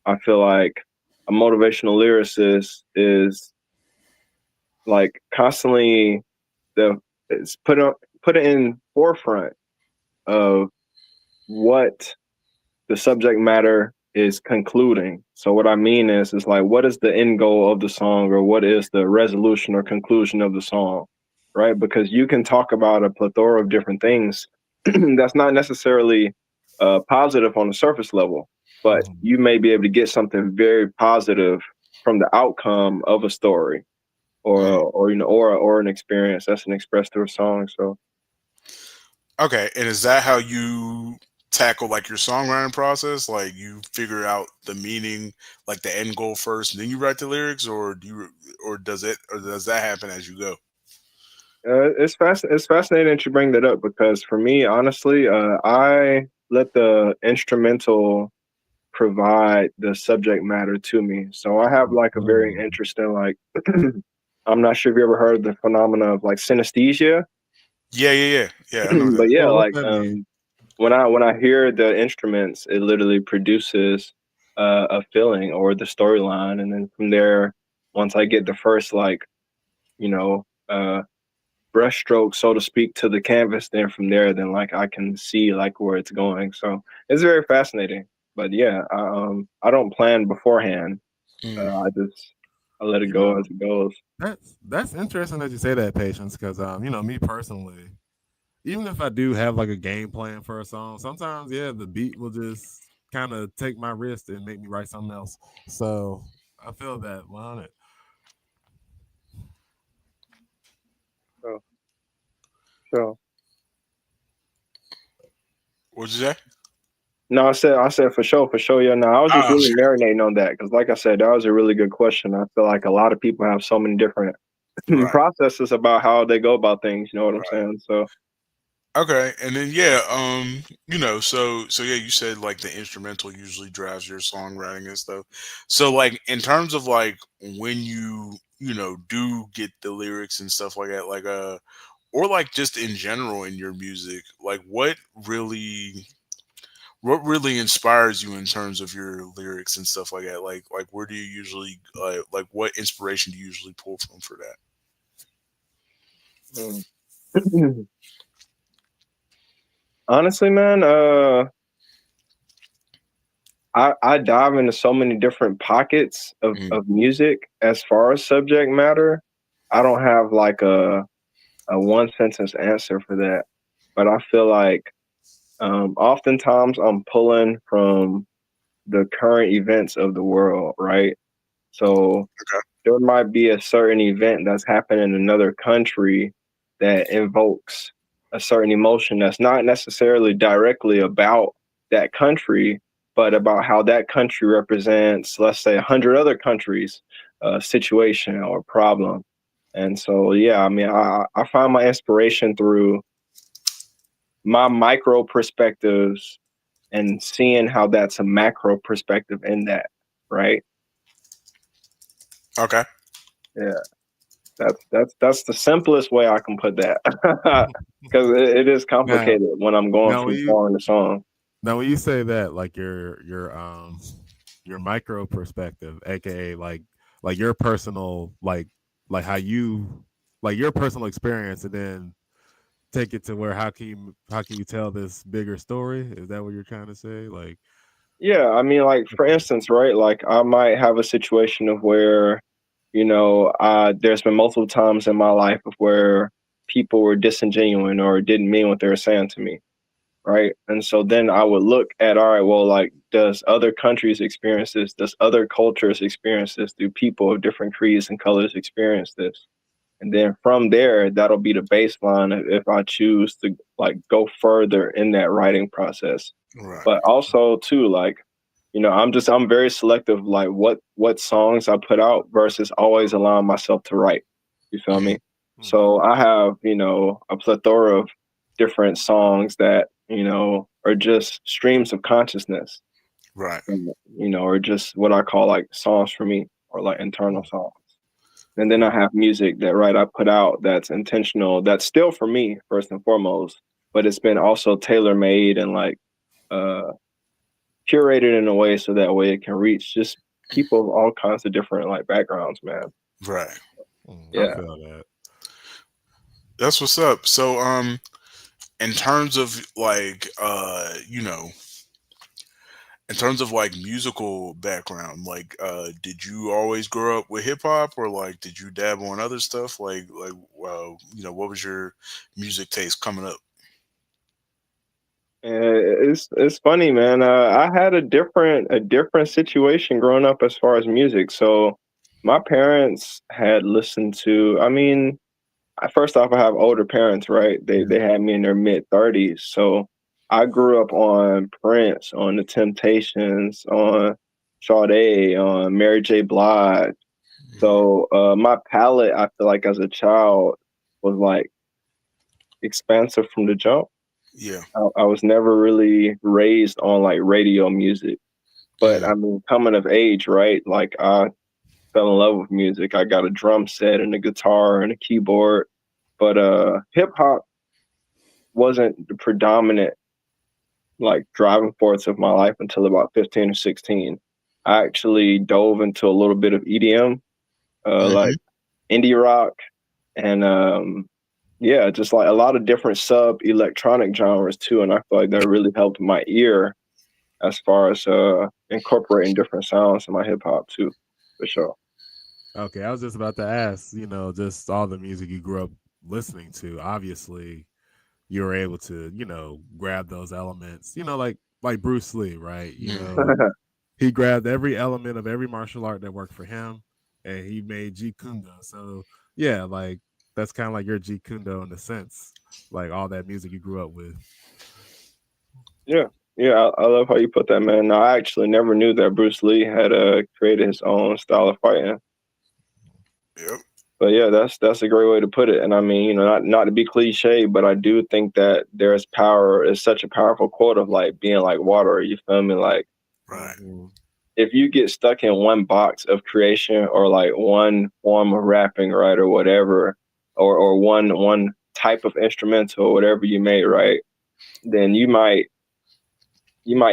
I feel like a motivational lyricist is like constantly the it's put it in forefront of what the subject matter is concluding. So what I mean is like what is the end goal of the song, or what is the resolution or conclusion of the song, right? Because you can talk about a plethora of different things that's not necessarily positive on the surface level, but Mhm. you may be able to get something very positive from the outcome of a story, Mm. or an experience that's an expressed through a song. So Okay, and is that how you tackle like your songwriting process? Like you figure out the meaning, like the end goal first, and then you write the lyrics, or or does that happen as you go? It's fascinating that you bring that up, because for me, honestly, I let the instrumental provide the subject matter to me. So I have like a very Oh, interesting like I'm not sure if you ever heard of the phenomena of like synesthesia. Yeah, yeah, yeah, yeah. I know But that. yeah, what's like that mean? when I hear the instruments, it literally produces a feeling or the storyline, and then from there, once I get the first like you know brushstroke, so to speak, to the canvas, then from there, then like I can see like where it's going. So it's very fascinating. But yeah, I don't plan beforehand. Mm, I let it You go as know, it goes. that's interesting that you say that, Patience, because me personally, even if I do have like a game plan for a song, sometimes the beat will just kind of take my wrist and make me write something else. So I feel that 100. So, so what'd you say? no, I said for sure. Yeah, no, I was just Oh, really marinating on that because, like I said, that was a really good question. I feel like a lot of people have so many different right, processes about how they go about things. You know what I'm right. saying? So Okay, and then so yeah, you said like the instrumental usually drives your songwriting and stuff. So like in terms of like when you do get the lyrics and stuff like that, like or like just in general in your music, like what really inspires you in terms of your lyrics and stuff like that? Like where do you usually like what inspiration do you usually pull from for that? mm. honestly, man, I dive into so many different pockets Mm, of music as far as subject matter. I don't have like a one sentence answer for that, but I feel like oftentimes I'm pulling from the current events of the world, right? So okay. there might be a certain event that's happened in another country that invokes a certain emotion that's not necessarily directly about that country, but about how that country represents, let's say, 100 other countries' situation or problem. And so, yeah, I mean, I find my inspiration through my micro perspectives and seeing how that's a macro perspective in that, right? Okay. Yeah. That's the simplest way I can put that, because it is Now, complicated when I'm going now when from you song to song. now when you say that, like your micro perspective, aka like your personal like how you like your personal experience, and then take it to where how can you tell this bigger story? Is that what you're trying to say? Like, Yeah, I mean, like for okay, instance, right? Like I might have a situation of where, there's been multiple times in my life of where people were disingenuine or didn't mean what they were saying to me, right? And so then I would look at, all right, well, like, does other countries experience this? Does other cultures experience this? Do people of different creeds and colors experience this? And then from there, that'll be the baseline if I choose to like go further in that writing process. Right. But also too, like, I'm very selective, like what songs I put out versus always allowing myself to write. You feel Mhm. me? hmm, So I have, a plethora of different songs that, are just streams of consciousness, Right. or just what I call like songs for me or like internal hmm, songs. And then I hmm, have music that I put out that's intentional, that's still for me first and foremost, but it's been also tailor made and like uh curated in a way so that way it can reach just people of all kinds of different like backgrounds, man. Right. I Yeah. feel that. That's what's up. So in terms of like in terms of like musical background, like did you always grow up with hip hop, or like did you dabble in other stuff, what was your music taste coming up? It's funny, man. I had a different situation growing up as far as music. So my parents had listened to, I mean, first off, I have older parents, right? They Mhm. they had me in their mid 30s, so I grew up on Prince, on the Temptations, on Sade, on Mary J. Blige. So my palette, I feel like as a child, was like expansive from the jump. Yeah. I was never really raised on like radio music, but Mm, I mean, coming of age, right? Like I fell in love with music. I got a drum set and a guitar and a keyboard, but hip hop wasn't the predominant like driving force of my life until about 15 or 16. I actually dove into a little bit of EDM, Hmm. like indie rock, and yeah, just like a lot of different sub electronic genres too. And I feel like that really helped my ear as far as incorporating different sounds in my hip hop too, for sure. Okay, I was just about to ask, just all the music you grew up listening to. Obviously, you were able to, grab those elements, like Bruce Lee, right? He grabbed every element of every martial art that worked for him and he made Jeet Kune Do. So, yeah, like that's kind of like your Jeet Kune Do in a sense, like all that music you grew up with. Yeah, yeah, I love how you put that, man. No, I actually never knew that Bruce Lee had created his own style of fighting. Yep. But yeah, that's a great way to put it. And I mean, not to be cliche, but I do think that there's power. It's such a powerful quote of like being like water. You feel me? Like Right. Mhm. if you get stuck in one box of creation or like one form of rapping, right, or whatever, or one type of instrumental or whatever you made, right, then you might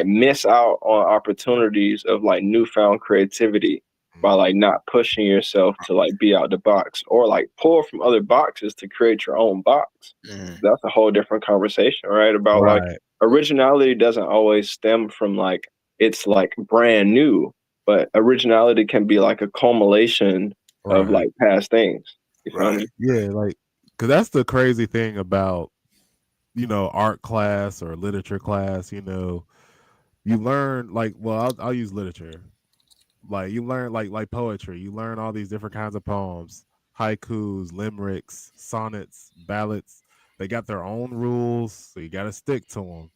miss out on opportunities of like newfound creativity by like not pushing yourself to like be out the box or like pull from other boxes to create your own box. Mm. That's a whole different conversation, right? About like Right, originality doesn't always stem from like it's like brand new, but originality can be like a culmination of right. like past things. You feel Right. me? Yeah, like, because that's the crazy thing about, art class or literature class, you learn, like, well, I'll use literature. Like you learn like poetry. You learn all these different kinds of poems, haikus, limericks, sonnets, ballads. They got their own rules, so you got to stick to them.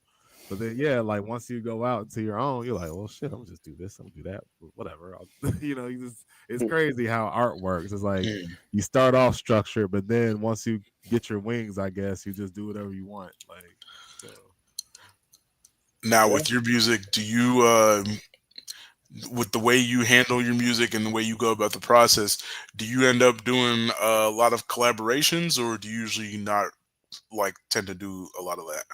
But then, yeah, like once you go out into your own, you're like, well, shit, I'm gonna just do this, I'm gonna do that, whatever. It's crazy how art works. It's like Mm. you start off structured, but then once you get your wings, I guess you just do whatever you want. Like, so Now, Yeah. with your music, do you, with the way you handle your music and the way you go about the process, do you end up doing a lot of collaborations, or do you usually not like tend to do a lot of that?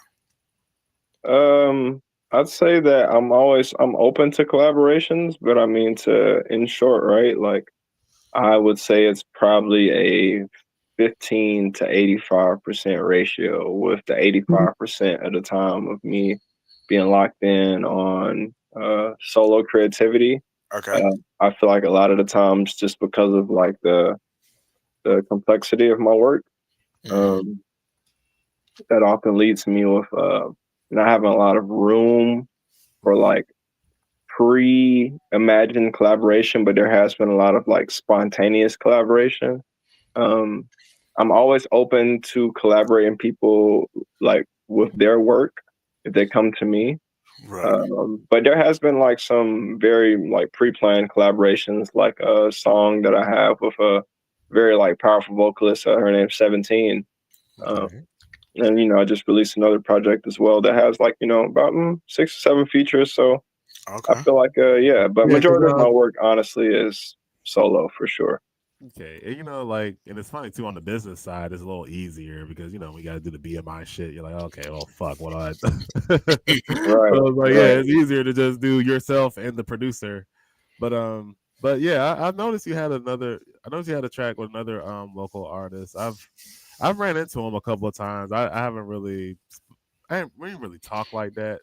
I'd say that I'm open to collaborations, but I mean to in short, right? Like I would say it's probably a 15 to 85% ratio, with the 85% of the time of me being locked in on solo creativity. Okay. I feel like a lot of the times, just because of like the complexity of my work, Hmm. um, that often leads me with not having a lot of room for like pre-imagined collaboration, but there has been a lot of like spontaneous collaboration. Um, I'm always open to collaborating people like with their work if they come to me. Right. But there has been like some very like pre-planned collaborations, like a song that I have with a very like powerful vocalist. Her name's 17. Um, okay, and I just released another project as well that has like about 6 or 7 features. So I Okay. feel like yeah, but yeah, because majority of my work honestly is solo for sure. okay, and like, and it's funny too on the business side, it's a little easier because we got to do the BMI shit. You're like, okay, well, fuck, what do I? So Right, it's like, yeah, right. it's easier to just do yourself and the producer. But yeah, I noticed you had another. I noticed you had a track with another local artist. I've ran into him a couple of times. I haven't really talk like that.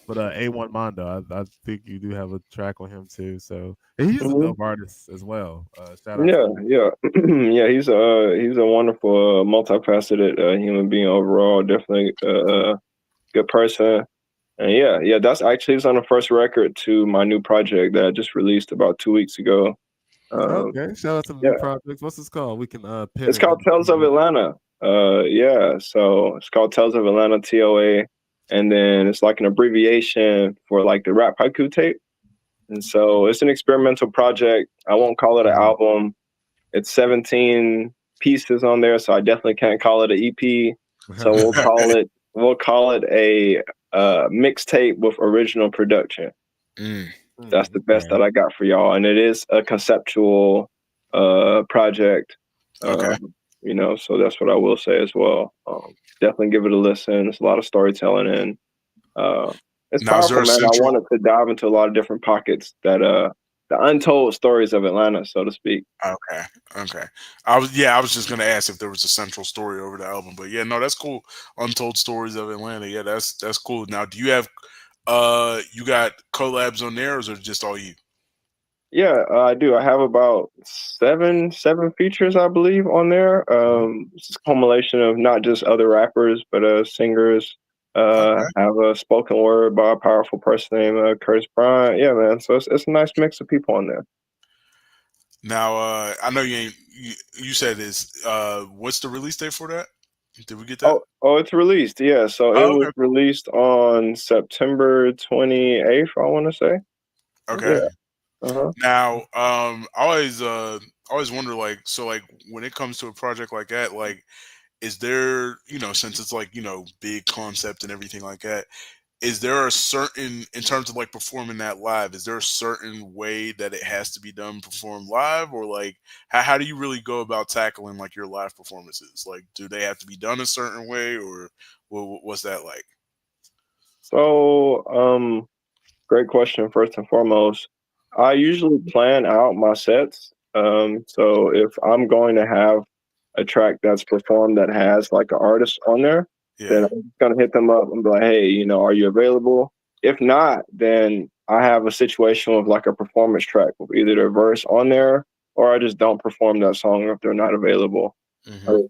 But A1 Mondo, I think you do have a track with him too. So and he's a hmm dope artist as well. Shout out to Yeah, him. yeah, yeah. He's a wonderful, multifaceted human being overall. Definitely a good person. And yeah, yeah. That's actually he's on the first record to my new project that I just released about 2 weeks ago. Um, Okay, shout out to the new yeah, projects. What's this called? We can pin it's it called in Tales of the Atlanta. Yeah, so it's called Tales of Atlanta, TOA, and then it's like an abbreviation for like the rap haiku tape. And so it's an experimental project. I won't call it an album. It's 17 pieces on there, so I definitely can't call it an EP. So we'll call it a mixtape with original production. Mm. That's the best okay. that I got for y'all, and it is a conceptual project. Okay. So that's what I will say as well. Definitely give it a listen. There's a lot of storytelling in. It's Now, is there powerful, a man. I central? wanted to dive into a lot of different pockets that the untold stories of Atlanta, so to speak. Okay, okay. I was just gonna ask if there was a central story over the album, but yeah, no, that's cool. Untold stories of Atlanta. Yeah, that's cool. Now, do you have you got collabs on there, or is it just all you? Yeah, I do. I have about seven features, I believe, on there. It's a culmination of not just other rappers, but singers. Okay. Have a spoken word by a powerful person named Curtis Bryant. Yeah, man. So it's a nice mix of people on there. Now, I know you ain't. You said this. What's the release date for that? Did we get that? Oh, it's released. Yeah, so it Oh, was okay, cool. released on September 28th, I want to say. Okay. Yeah. Uh-huh. Now, always wonder, like, so, like, when it comes to a project like that, like, is there, since it's like, big concept and everything like that, is there a certain, in terms of like performing that live, is there a certain way that it has to be done performed live, or like, how do you really go about tackling like your live performances? Like, do they have to be done a certain way, or what's that like? So, great question, first and foremost. I usually plan out my sets. So if I'm going to have a track that's performed that has like an artist on there, then Yeah. I'm gonna hit them up and be like, hey, are you available? If not, then I have a situation with like a performance track with either the verse on there or I just don't perform that song if they're not available. Hmm.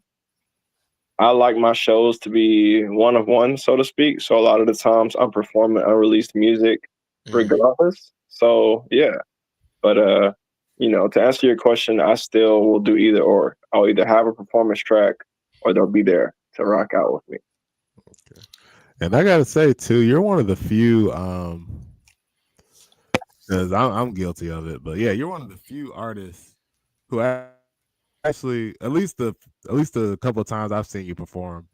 I like my shows to be one of one, so to speak. So a lot of the times I'm performing unreleased music Hmm. regardless. So yeah. But to answer your question, I still will do either or. I'll either have a performance track or they'll be there to rock out with me. Okay. And I gotta say too, you're one of the few, because I'm guilty of it, but yeah, you're one of the few artists who actually, at least a couple of times I've seen you perform,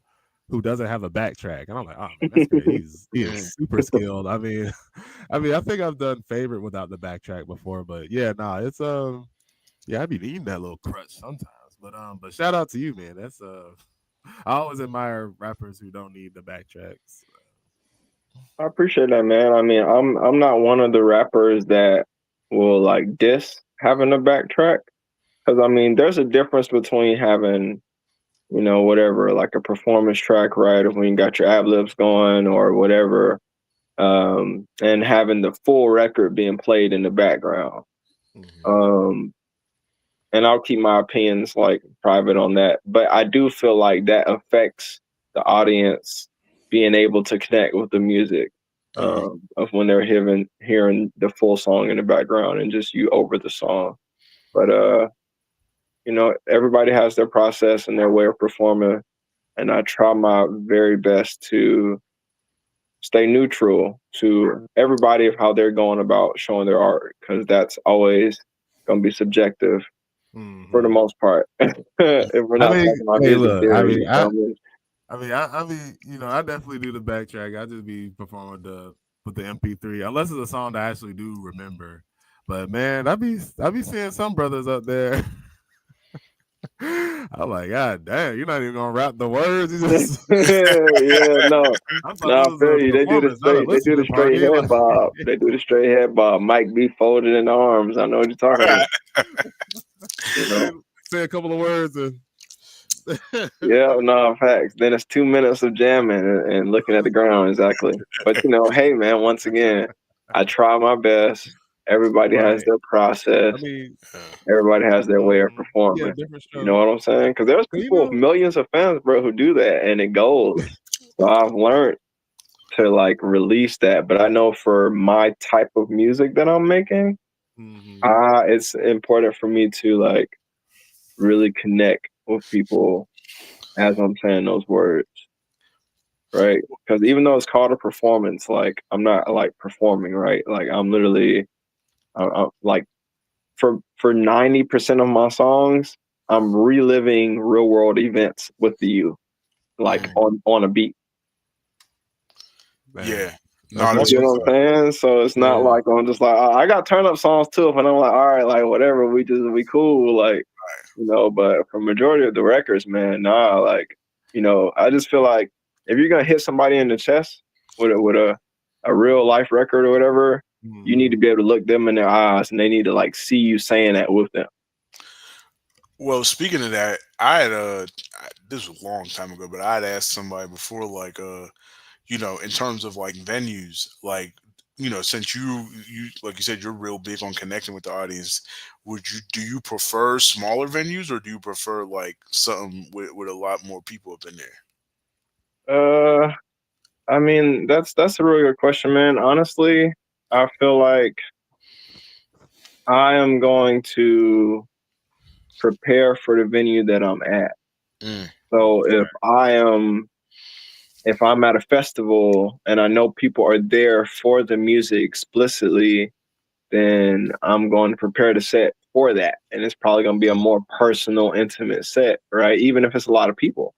who doesn't have a backtrack, and I'm like, oh man, that's great. He is super skilled. I mean, I think I've done favorite without the backtrack before, but yeah, nah, it's yeah, I be needing that little crutch sometimes, but shout out to you, man. That's I always admire rappers who don't need the backtracks. I appreciate that, man. I mean, I'm not one of the rappers that will like diss having a backtrack because I mean, there's a difference between having whatever, like a performance track, right? Or when you got your ad libs going or whatever, and having the full record being played in the background. Mm-hmm. Um, and I'll keep my opinions like private on that. But I do feel like that affects the audience being able to connect with the music Hmm. of when they're hearing the full song in the background and just you over the song. But everybody has their process and their way of performing, and I try my very best to stay neutral to everybody of how they're going about showing their art because that's always going to be subjective for the Mm-hmm. most part. If we're I not mean, talking about hey, music look, theory, you feel me? I mean, I definitely do the backtrack. I just be performing with the MP3, unless it's a song that I actually do remember. But man, I be seeing some brothers up there. I'm like, God damn, you're not even gonna rap the words. You just Yeah, no, I thought no, this I was feel a you. performance, not a They do the listening straight party. head Like, bob. They do the straight head bob. Mike B folded in the arms. I know what you're talking about. You know. say a couple of words and Yeah, no, facts. Then it's 2 minutes of jamming and looking at the ground, exactly. But hey man, once again, I try my best. Everybody has right. their process. I mean, Yeah. Everybody has their way of yeah, performing. different You know strokes. what I'm saying? Because there's But people with millions of fans, bro, who do that, and it goes. So I've learned to like release that. But I know for my type of music that I'm making, Mhm. it's important for me to like really connect with people as I'm saying those words, right? Because even though it's called a performance, like I'm not like performing, right? Like I'm literally, like for 90% of my songs, I'm reliving real world events with you, like Mhm. on a beat. Man, Yeah. that's No, You that's see dope. what what's I'm up. saying? So it's not Yeah. like I'm just like I got turn up songs too, and I'm like, all right, like whatever, we cool, like But for majority of the records, man, nah, like I just feel like if you're gonna hit somebody in the chest with a a real life record or whatever, you need to Mm. be able to look them in their eyes and they need to like see you saying that with them. Well, speaking of that, I had this was a long time ago, but I'd asked somebody before, like, in terms of like venues, like, since you like you said, you're real big on connecting with the audience. Do you prefer smaller venues, or do you prefer like something with a lot more people up in there? Uh, I mean, that's a really good question, man. Honestly, I feel like I am going to prepare for the venue that I'm at. Mm, So if I'm at a festival and I know people are there for the music explicitly, then I'm going to prepare the set for that. And it's probably going to be a more personal, intimate set, right? Even if it's a lot of people.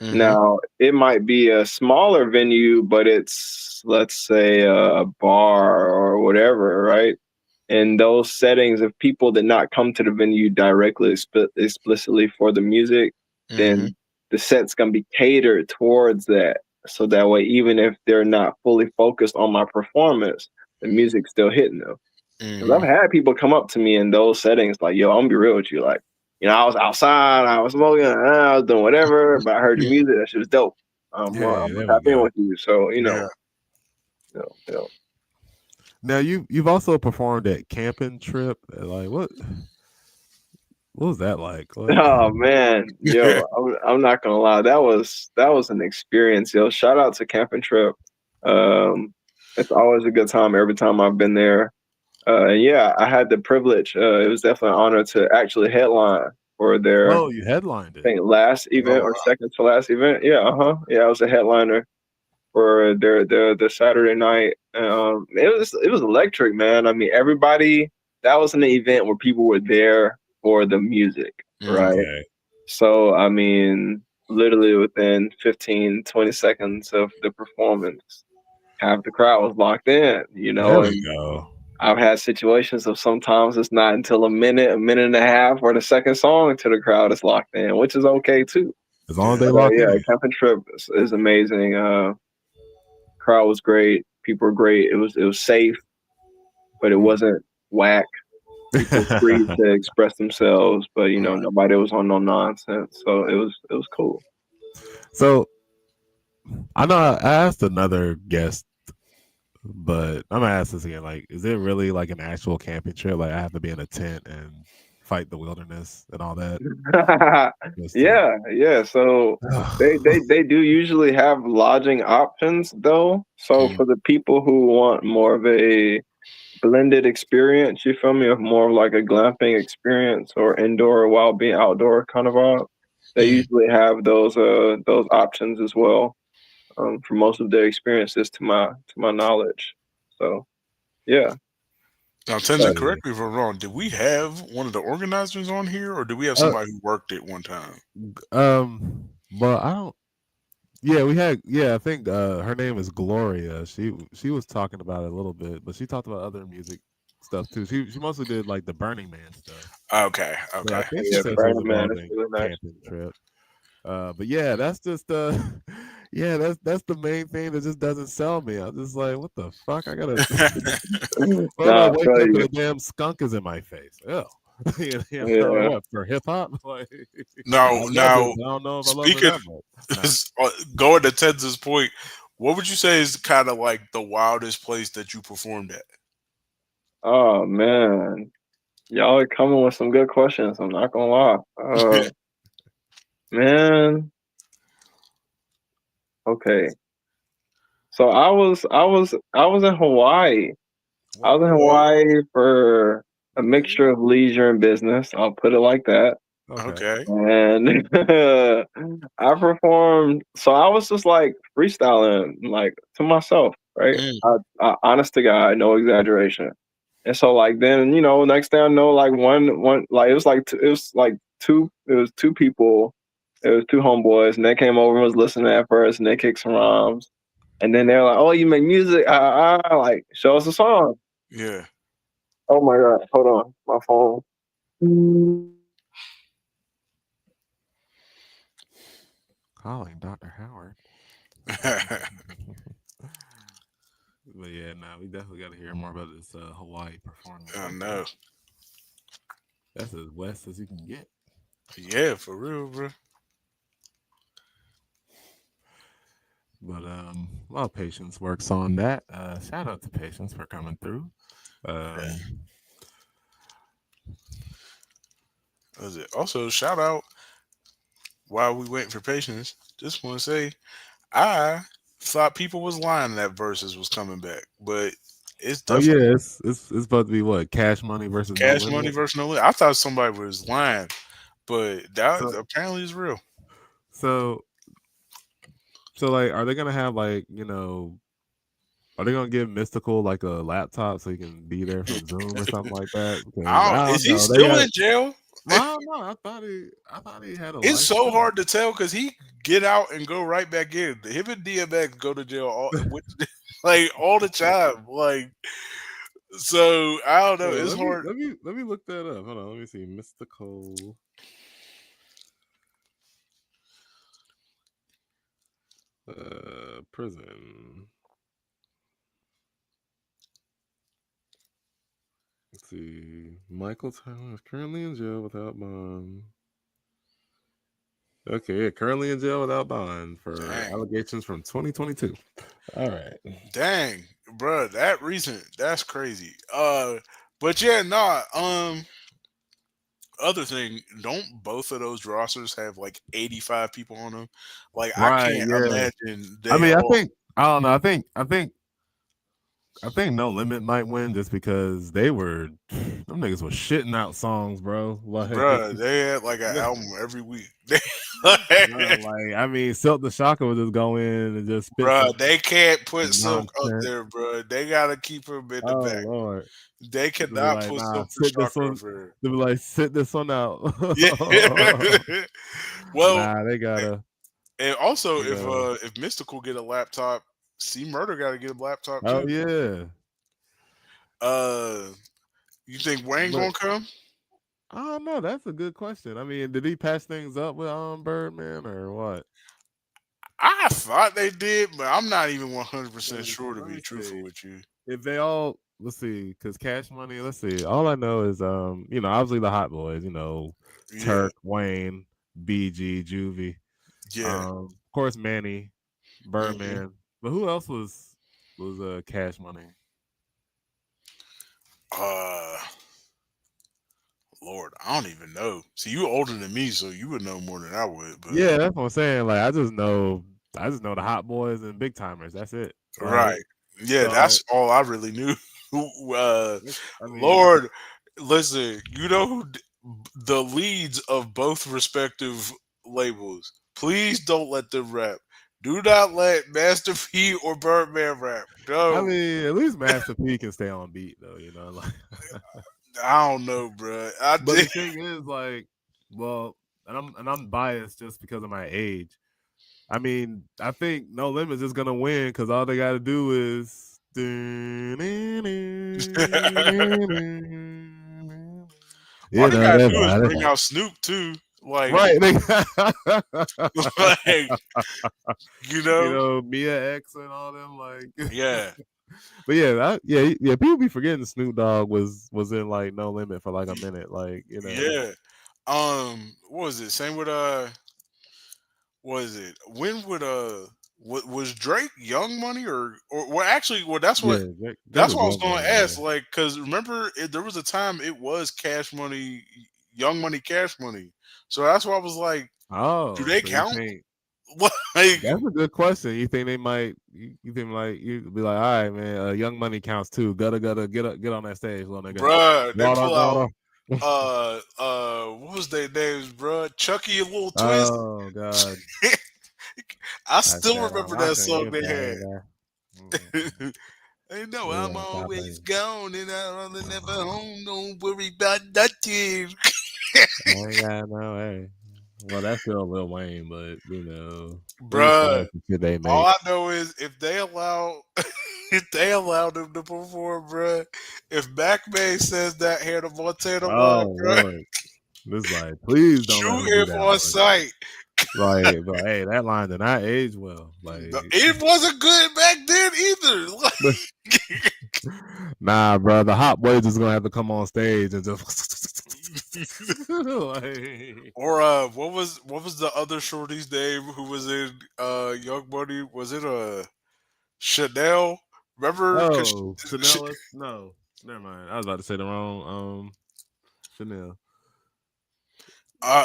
mm-hmm, Now, it might be a smaller venue, but it's, let's say, a bar or whatever, right? In those settings, if people did not come to the venue directly explicitly for the music, mm-hmm, then the set's going to be catered towards that. So that way, even if they're not fully focused on my performance, the music's still hitting them. Because mm-hmm. I've had people come up to me in those settings like, yo, I'm going to be real with you. Like, I was outside, I was smoking, I was doing whatever, but I heard your music. That shit was dope. Yeah, I'm there going to we tap in go. with you. So, Yeah. you know. Now you've also performed at Camping Trip. Like what was that like? What? Oh man, yo, I'm not gonna lie. That was an experience, yo. Shout out to Camping Trip. Um, it's always a good time every time I've been there. And yeah, I had the privilege. It was definitely an honor to actually headline for their, Oh, you headlined I it. think, last Oh event or wow. second to last event. Yeah, Yeah, I was a headliner for their Saturday night. It was electric, man. I mean, everybody. That was an event where people were there for the music, right? Mm-hmm. Okay. So, I mean, literally within 15, 20 seconds of the performance, half the crowd was locked in, There we and go. I've had situations of sometimes it's not until a minute and a half, or the second song until the crowd is locked in, which is okay too. As long as Yeah. they But lock yeah, in. Camping Trip is amazing. Crowd was great. People were great. It was safe, but it Mm. wasn't whack. People were free to express themselves, but Right. nobody was on no nonsense. So it was cool. So I know I asked another guest, but I'm gonna ask this again. Like, is it really like an actual camping trip? Like, I have to be in a tent and fight the wilderness and all that. Just to. Yeah, yeah. So they do usually have lodging options though. So Mm, for the people who want more of a blended experience, you feel me, of more of like a glamping experience or indoor while being outdoor kind of vibe, they mm. usually have those options as well. For most of their experiences, to my knowledge. So yeah. Now, Let's Tenzin, But see. correct me if I'm wrong. Did we have one of the organizers on here, or did we have Uh, somebody who worked it one time? well, I don't. Yeah, we had. Yeah, I think her name is Gloria. She was talking about it a little bit, but she talked about other music stuff too. She mostly did like the Burning Man stuff. Okay, But I okay. think she yeah, said she was Burning Man involved is in really nice. camping trip. But yeah, that's just yeah, that's the main thing that just doesn't sell me. I'm just like, what the fuck? I gotta what am I Nah, I wake feel up and you. a damn skunk is in my face? Ew. Yeah. What for hip hop? Like now, I love it, now, but I don't know if I love her speaking, that much. Nah. going to Tenzin's point, what would you say is kind of like the wildest place that you performed at? Oh man. Y'all are coming with some good questions. I'm not gonna lie. Man. Okay. So I was in Hawaii. I was in Whoa. Hawaii for a mixture of leisure and business. I'll put it like that. Okay. Okay. And I performed. So I was just like freestyling, like to myself, right? Mm, Honest to God, no exaggeration. And so like then next thing I know, like one like it was two people, it was two homeboys, and they came over and was listening at first, and they kicked some rhymes, and then they're like, "Oh, you make music? Like show us a song." yeah. Oh my God, hold on, my phone. Calling Dr. Howard. But yeah, nah, we definitely got to hear more about this Hawaii performance. I Okay, know. that's as west as you can get. Yeah, for real, bro. But a lot of Patience works on that. Shout out to Patience for coming through. Yeah. Um, That's it. Also, shout out while we waiting for patience. Just want to say, I thought people was lying that verses was coming back, but it's oh definitely yeah, it's supposed to be what Cash Money versus No Cash Money Limit. versus No Limit. I thought somebody was lying, but that So apparently is real. so like, are they gonna have like are they gonna give Mystical like a laptop so he can be there for Zoom or something like that? Because I don't, I is don't he know. They still got in jail? well, I don't know. I thought he had a It's life so sentence. hard to tell because he get out and go right back in. Him and DMX go to jail all, with, like all the time. Like so, I don't know. It's hard. Let me look that up. Hold on, let me see. Mystical prison. Let's see. Michael Tyler is currently in jail without bond. Okay, yeah, currently in jail without bond for Dang. allegations from 2022. All right. Dang, bro, that recent, that's crazy. But yeah, nah. Other thing, don't both of those rosters have like 85 people on them? Like, I Right, can't yeah. imagine I they mean, all, I don't know. I think No Limit might win just because they were them niggas was shitting out songs, bro. Like, bruh. They had like an album every week. bro, like I mean, Silk the Shocker would just go in and just spit Bruh, they can't put some Silk up nonsense. there, bruh. They gotta keep him in the Oh back. Lord, They they'll be cannot like, put nah, Silk the sit this Shocker one. up there. They'll be like, sit this one out. Yeah. Well, Nah, they gotta, and also you know. if Mystical get a laptop, C Murder got to get a laptop Oh too. yeah, Uh, you think Wayne but gonna come? I don't know. That's a good question. I mean, did he patch things up with Birdman or what? I thought they did, but I'm not even 100% 'Cause, sure to let be me truthful see. with you. If they all let's see, because Cash Money, let's see. All I know is obviously the Hot Boys, Yeah, Turk, Wayne, BG, Juvie, yeah. of course Manny, Hmm. Birdman. But who else was Cash Money? Uh, Lord, I don't even know. See, you older than me, so you would know more than I would. But Yeah, that's what I'm saying. Like I just know the Hot Boys and Big Timers. That's it. Like right, yeah, so that's all I really knew. I mean, Lord, listen, you know who the leads of both respective labels. Please don't let them rap. Do not let Master P or Birdman rap. I No, mean, at least Master P can stay on beat though, like I don't know, bro. I but did. the thing is like well, and I'm biased just because of my age. I mean, I think No Limits is gonna win because all they gotta do is All they gotta that's do is right. bring out Snoop too. Like, Right. like you know, Mia X and all them like yeah, but yeah, yeah, people be forgetting Snoop Dogg was in like No Limit for like a minute, yeah. What was it? Same with what is it? When would was Drake Young Money or well actually well Yeah, Drake that's was what I was Young going Money, to ask yeah. like because remember there was a time it was Cash Money, Young Money, Cash Money, so that's why I was like, do Oh, they so you count? think Like, that's a good question. You think they might? You think like you be like, all right, man, Young Money counts too. Gotta get on that stage, little nigga. bruh, they Water, pull out water. what was their names, bruh? Chucky and Little Twist. Oh God, I I still said I'm remember that rocking song you, they had. baby. Mm-mm. I know Yeah, I'm stop always it. gone and I'm never home. Don't worry about nothing, I ain't got no way. Well, that's still Lil Wayne, but let me bruh. find some shit they All make. I know is if they allow, if they allow them to perform, bruh. If Mac May says that Hannah Montana line, Oh bruh, Lord, this like, please don't let shoot her do him that on one. sight. but hey, that line did not age well. It wasn't good back then either. Nah, bro, the hot boys is gonna have to come on stage and just Or what was the other shorty's name who was in Young Money? Was it Chanel? Remember? Cause oh, Chanel. No, never mind. I was about to say the wrong Chanel.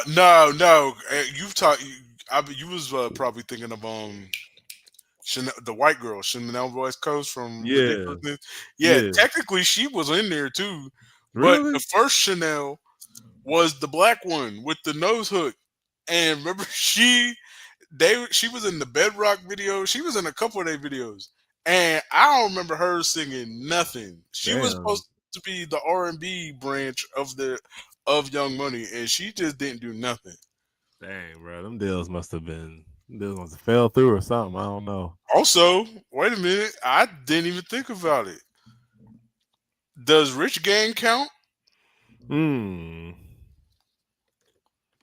no, you've talked. You was probably thinking of Chanel, the white girl, Chanel Royce Coast from Yeah, Ridiculousness. Yeah, yeah. technically she was in there too, but the Really? first Chanel was the black one with the nose hook. And remember, she was in the Bedrock video. She was in a couple of their videos, and I don't remember her singing nothing. She was Damn, supposed to be the R&B branch of Young Money, and she just didn't do nothing. dang, bro. Them deals must have fell through or something. I don't know. Also, wait a minute, I didn't even think about it. Does Rich Gang count? Hmm.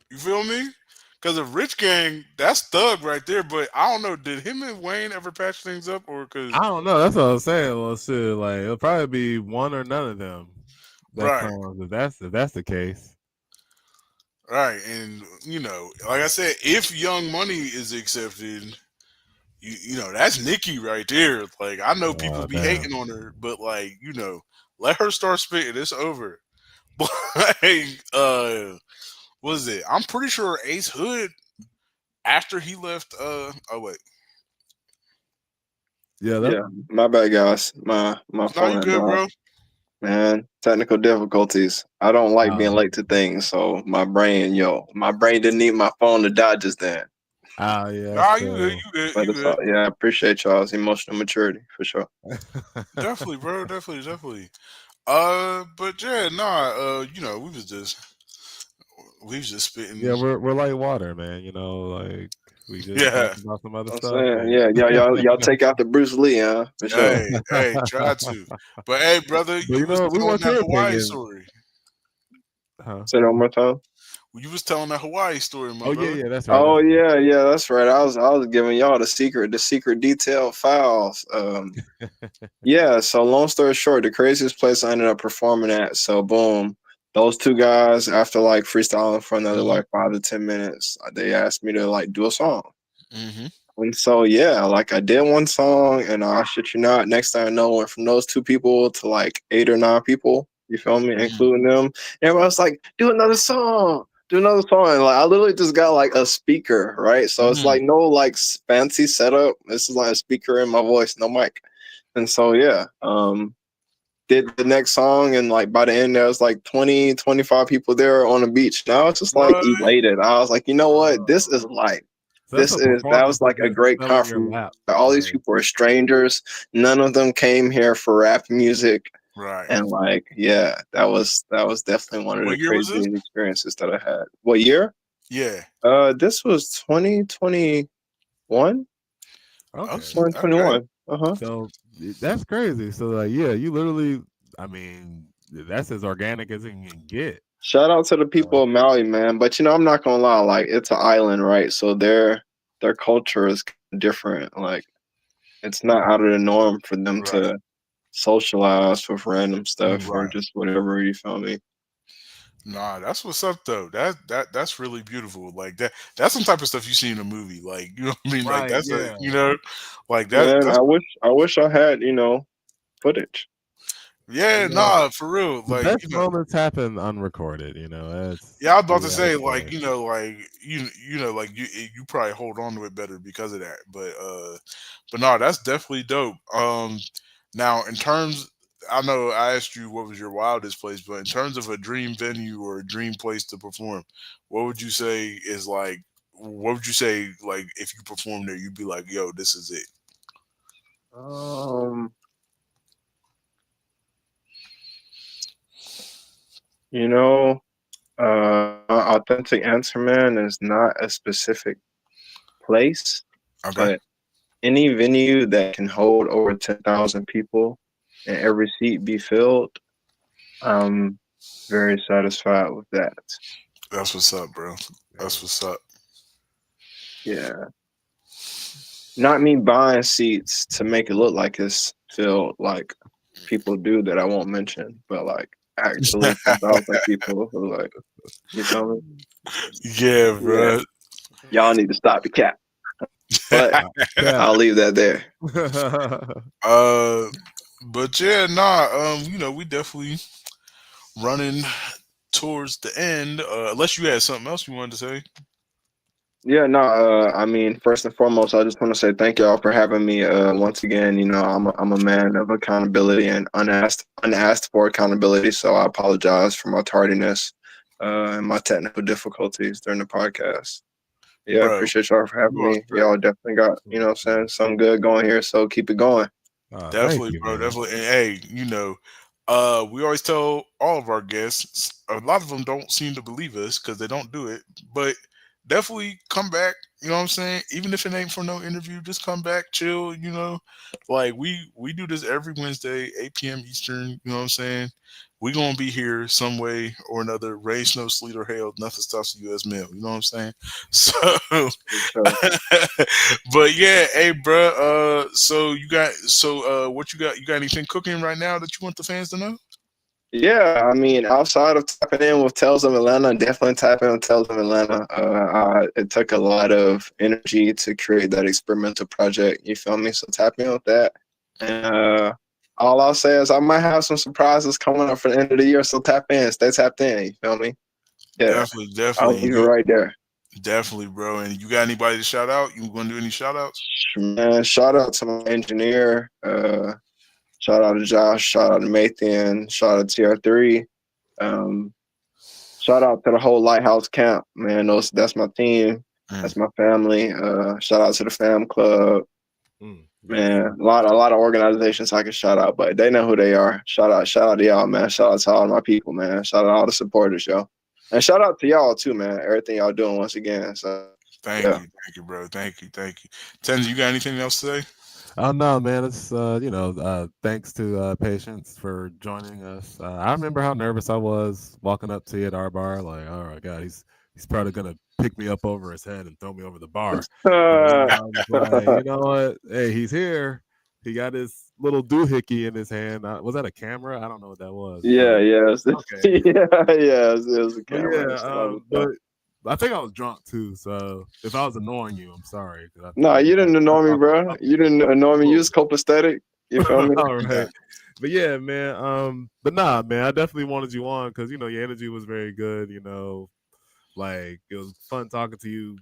You feel me? Because if Rich Gang, that's Thug right there. But I don't know, did him and Wayne ever patch things up, or because I don't know. That's what I was saying. Well, shit, like it'll probably be one or none of them that right? comes. If that's the case. Right, and like I said, if Young Money is accepted, that's Nikki right there. Like I know people Oh be damn. hating on her, but like let her start spitting. It's over. But like, what is it? I'm pretty sure Ace Hood after he left. Oh wait, Yeah. Yeah, my bad, guys. My no, phone you had good, dropped. bro? Man, technical difficulties. I don't like being Oh. late to things, so my brain didn't need my phone to die just then. Oh yeah. Nah, you good, So. you good, But you it's all, good. yeah, I appreciate y'all's emotional maturity for sure. Definitely, bro. Definitely, definitely. But yeah, nah. We was just Yeah, spitting. we're like water, man. Like we just Yeah. talked about some other I'm stuff. saying, And yeah, y'all take out the Bruce Lee, huh? For sure. Hey, try to. But hey, brother, but you was we telling want that your Hawaii opinion, story. huh? Say it one more time. You was telling that Hawaii story, my Oh yeah, brother. yeah. That's right. Oh That's yeah, yeah, that's right. I was giving y'all the secret detailed files. right. Yeah, so long story short, the craziest place I ended up performing at. So boom, those two guys after like freestyling for another Mm-hmm. like 5 to 10 minutes, they asked me to like do a song. Mm-hmm. And so yeah, like I did one song, and I shit you not, next thing I know, went from those two people to like 8 or 9 people. You feel me, Mm-hmm. including them. Everybody was like, "Do another song, do another song." And like I literally just got like a speaker, right? So it's Mm-hmm. like no like fancy setup. This is like a speaker in my voice, no mic. And so yeah, did the next song, and like by the end there was like 20, 25 people there on the beach. Now I was just like What? elated. I was like, you know what? This Oh, is like so that's a that performance was that like a just great fell in your conference. lap. All these Like, people are strangers. None of them came here for rap music. Right. And like, yeah, that was definitely one of the What year was this? craziest experiences that I had. What year? Yeah. This was 2021. okay, Okay. 2021. Uh-huh. so that's crazy. So like, yeah, you literally, I mean, that's as organic as it can get. Shout out to the Uh, people of Maui, man. But I'm not gonna lie, like it's an island, right? So their culture is different. Like it's not out of the norm for them Right. to socialize with random stuff mm, or Right. just whatever, you feel me? Nah, that's what's up though. That's really beautiful. Like that's some type of stuff you see in a movie. Like, you know what I mean? Like right, that's a yeah. like Man, that's I wish I had, footage. yeah, Yeah. nah, for real. The Like, best moments happen unrecorded. That's yeah, I was the about to say, reality of like, it. like you probably hold on to it better because of that. But no, that's definitely dope. Now in terms, I know I asked you what was your wildest place, but in terms of a dream venue or a dream place to perform, what would you say is like? What would you say like if you perform there, you'd be like, yo, this is it. Um, you know, authentic answer, man, is not a specific place, Okay. but any venue that can hold over 10,000 people and every seat be filled, I'm very satisfied with that. That's what's up, bro. That's Hey, what's up. Yeah, not me buying seats to make it look like it's filled like people do that I won't mention, but like actually 10,000 people who like, you feel me? Yeah, Yeah, bro. y'all need to stop the cap. But Yeah. I'll leave that there. uh, but yeah, nah. We definitely running towards the end. Unless you had something else you wanted to say. Yeah, no, I mean, first and foremost, I just want to say thank y'all for having me. Once again, I'm a man of accountability and unasked for accountability, so I apologize for my tardiness and my technical difficulties during the podcast. Yeah, Bro, appreciate y'all for you having are me. straight. Y'all definitely got, what I'm saying, something good going here, so keep it going. Thank Definitely, you, bro. man. Definitely. And hey, we always tell all of our guests, a lot of them don't seem to believe us because they don't do it, but definitely come back. You know what I'm saying? Even if it ain't for no interview, just come back, chill. Like we do this every Wednesday, 8 p.m. Eastern. You know what I'm saying? We gonna be here some way or another. Rain, snow, sleet, or hail, nothing stops the U.S. mail. You know what I'm saying? So So, but yeah, hey, bro. What you got? You got anything cooking right now that you want the fans to know? yeah, I mean, outside of tapping in with Tales of Atlanta, definitely tapping in with Tales of Atlanta. It took a lot of energy to create that experimental project. You feel me? So tap in with that. And all I'll say is I might have some surprises coming up for the end of the year. So tap in, stay tapped in. You feel me? Yeah, Definitely, I'll definitely, and leave it right there. definitely, bro. And you got anybody to shout out? You want to do any shout outs? Man, shout out to my engineer. Shout out to Josh. Shout out to Mathan. Shout out to TR3. Um, Shout out to the whole Lighthouse camp, man. That's my team. Mm, That's my family. Shout out to the fam club, Yes. man. A lot of organizations I can shout out, but they know who they are. Shout out to y'all, man. Shout out to all my people, man. Shout out to all the supporters, yo. And shout out to y'all too, man. Everything y'all doing once again. So yeah. thank you, bro. Thank you. Tens, you got anything else to say? Oh no, man! It's thanks to Patience for joining us. I remember how nervous I was walking up to you at our bar. Like, oh my god, he's probably gonna pick me up over his head and throw me over the bar. And then I was like, you know what? Hey, he's here. He got his little doohickey in his hand. Was that a camera? I don't know what that was, Yeah, but yeah, okay. yeah. It was a But camera yeah, and stuff. but I think I was drunk too. So if I was annoying you, I'm sorry. 'Cause No, you didn't I annoy me, thought bro. I You didn't annoy me. You was was copacetic. You feel cool. me? All right. But yeah, man. But nah, man, I definitely wanted you on because your energy was very good. Like it was fun talking to you,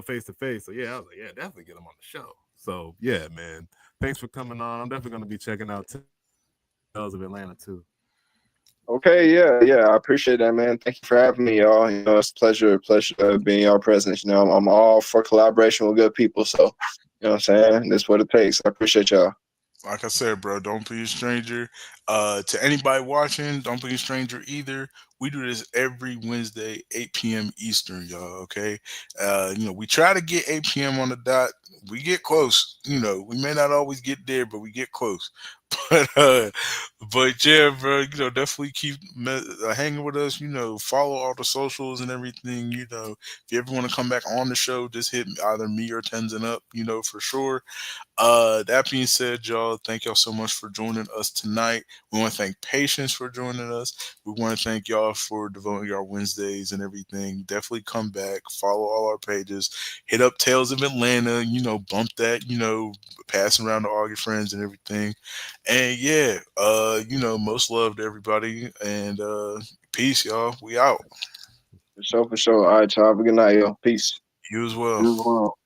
face to face. So yeah, I was like, yeah, definitely get him on the show. So yeah, man. Thanks for coming on. I'm definitely gonna be checking out Tales of Atlanta too. Okay, yeah, yeah. I appreciate that, man. Thank you for having me, y'all. It's pleasure being y'all presence. I'm all for collaboration with good people. So, what I'm saying? That's what it takes. I appreciate y'all. Like I said, bro, don't be a stranger. To anybody watching, don't be a stranger either. We do this every Wednesday, 8 p.m. Eastern, y'all. Okay. We try to get 8 p.m. on the dot. We get close. We may not always get there, but we get close. But yeah, bro, definitely keep hanging with us. Follow all the socials and everything. If you ever want to come back on the show, just hit either me or Tenzin up. For sure. That being said, y'all, thank y'all so much for joining us tonight. We want to thank Patience for joining us. We want to thank y'all for devoting our Wednesdays and everything. Definitely come back, follow all our pages, hit up Tales of Atlanta, bump that, pass around to all your friends and everything. And yeah, most love to everybody and peace, y'all. We out. For sure, for sure. All right, y'all. Have a good night, yo. Peace. You as well. You as well.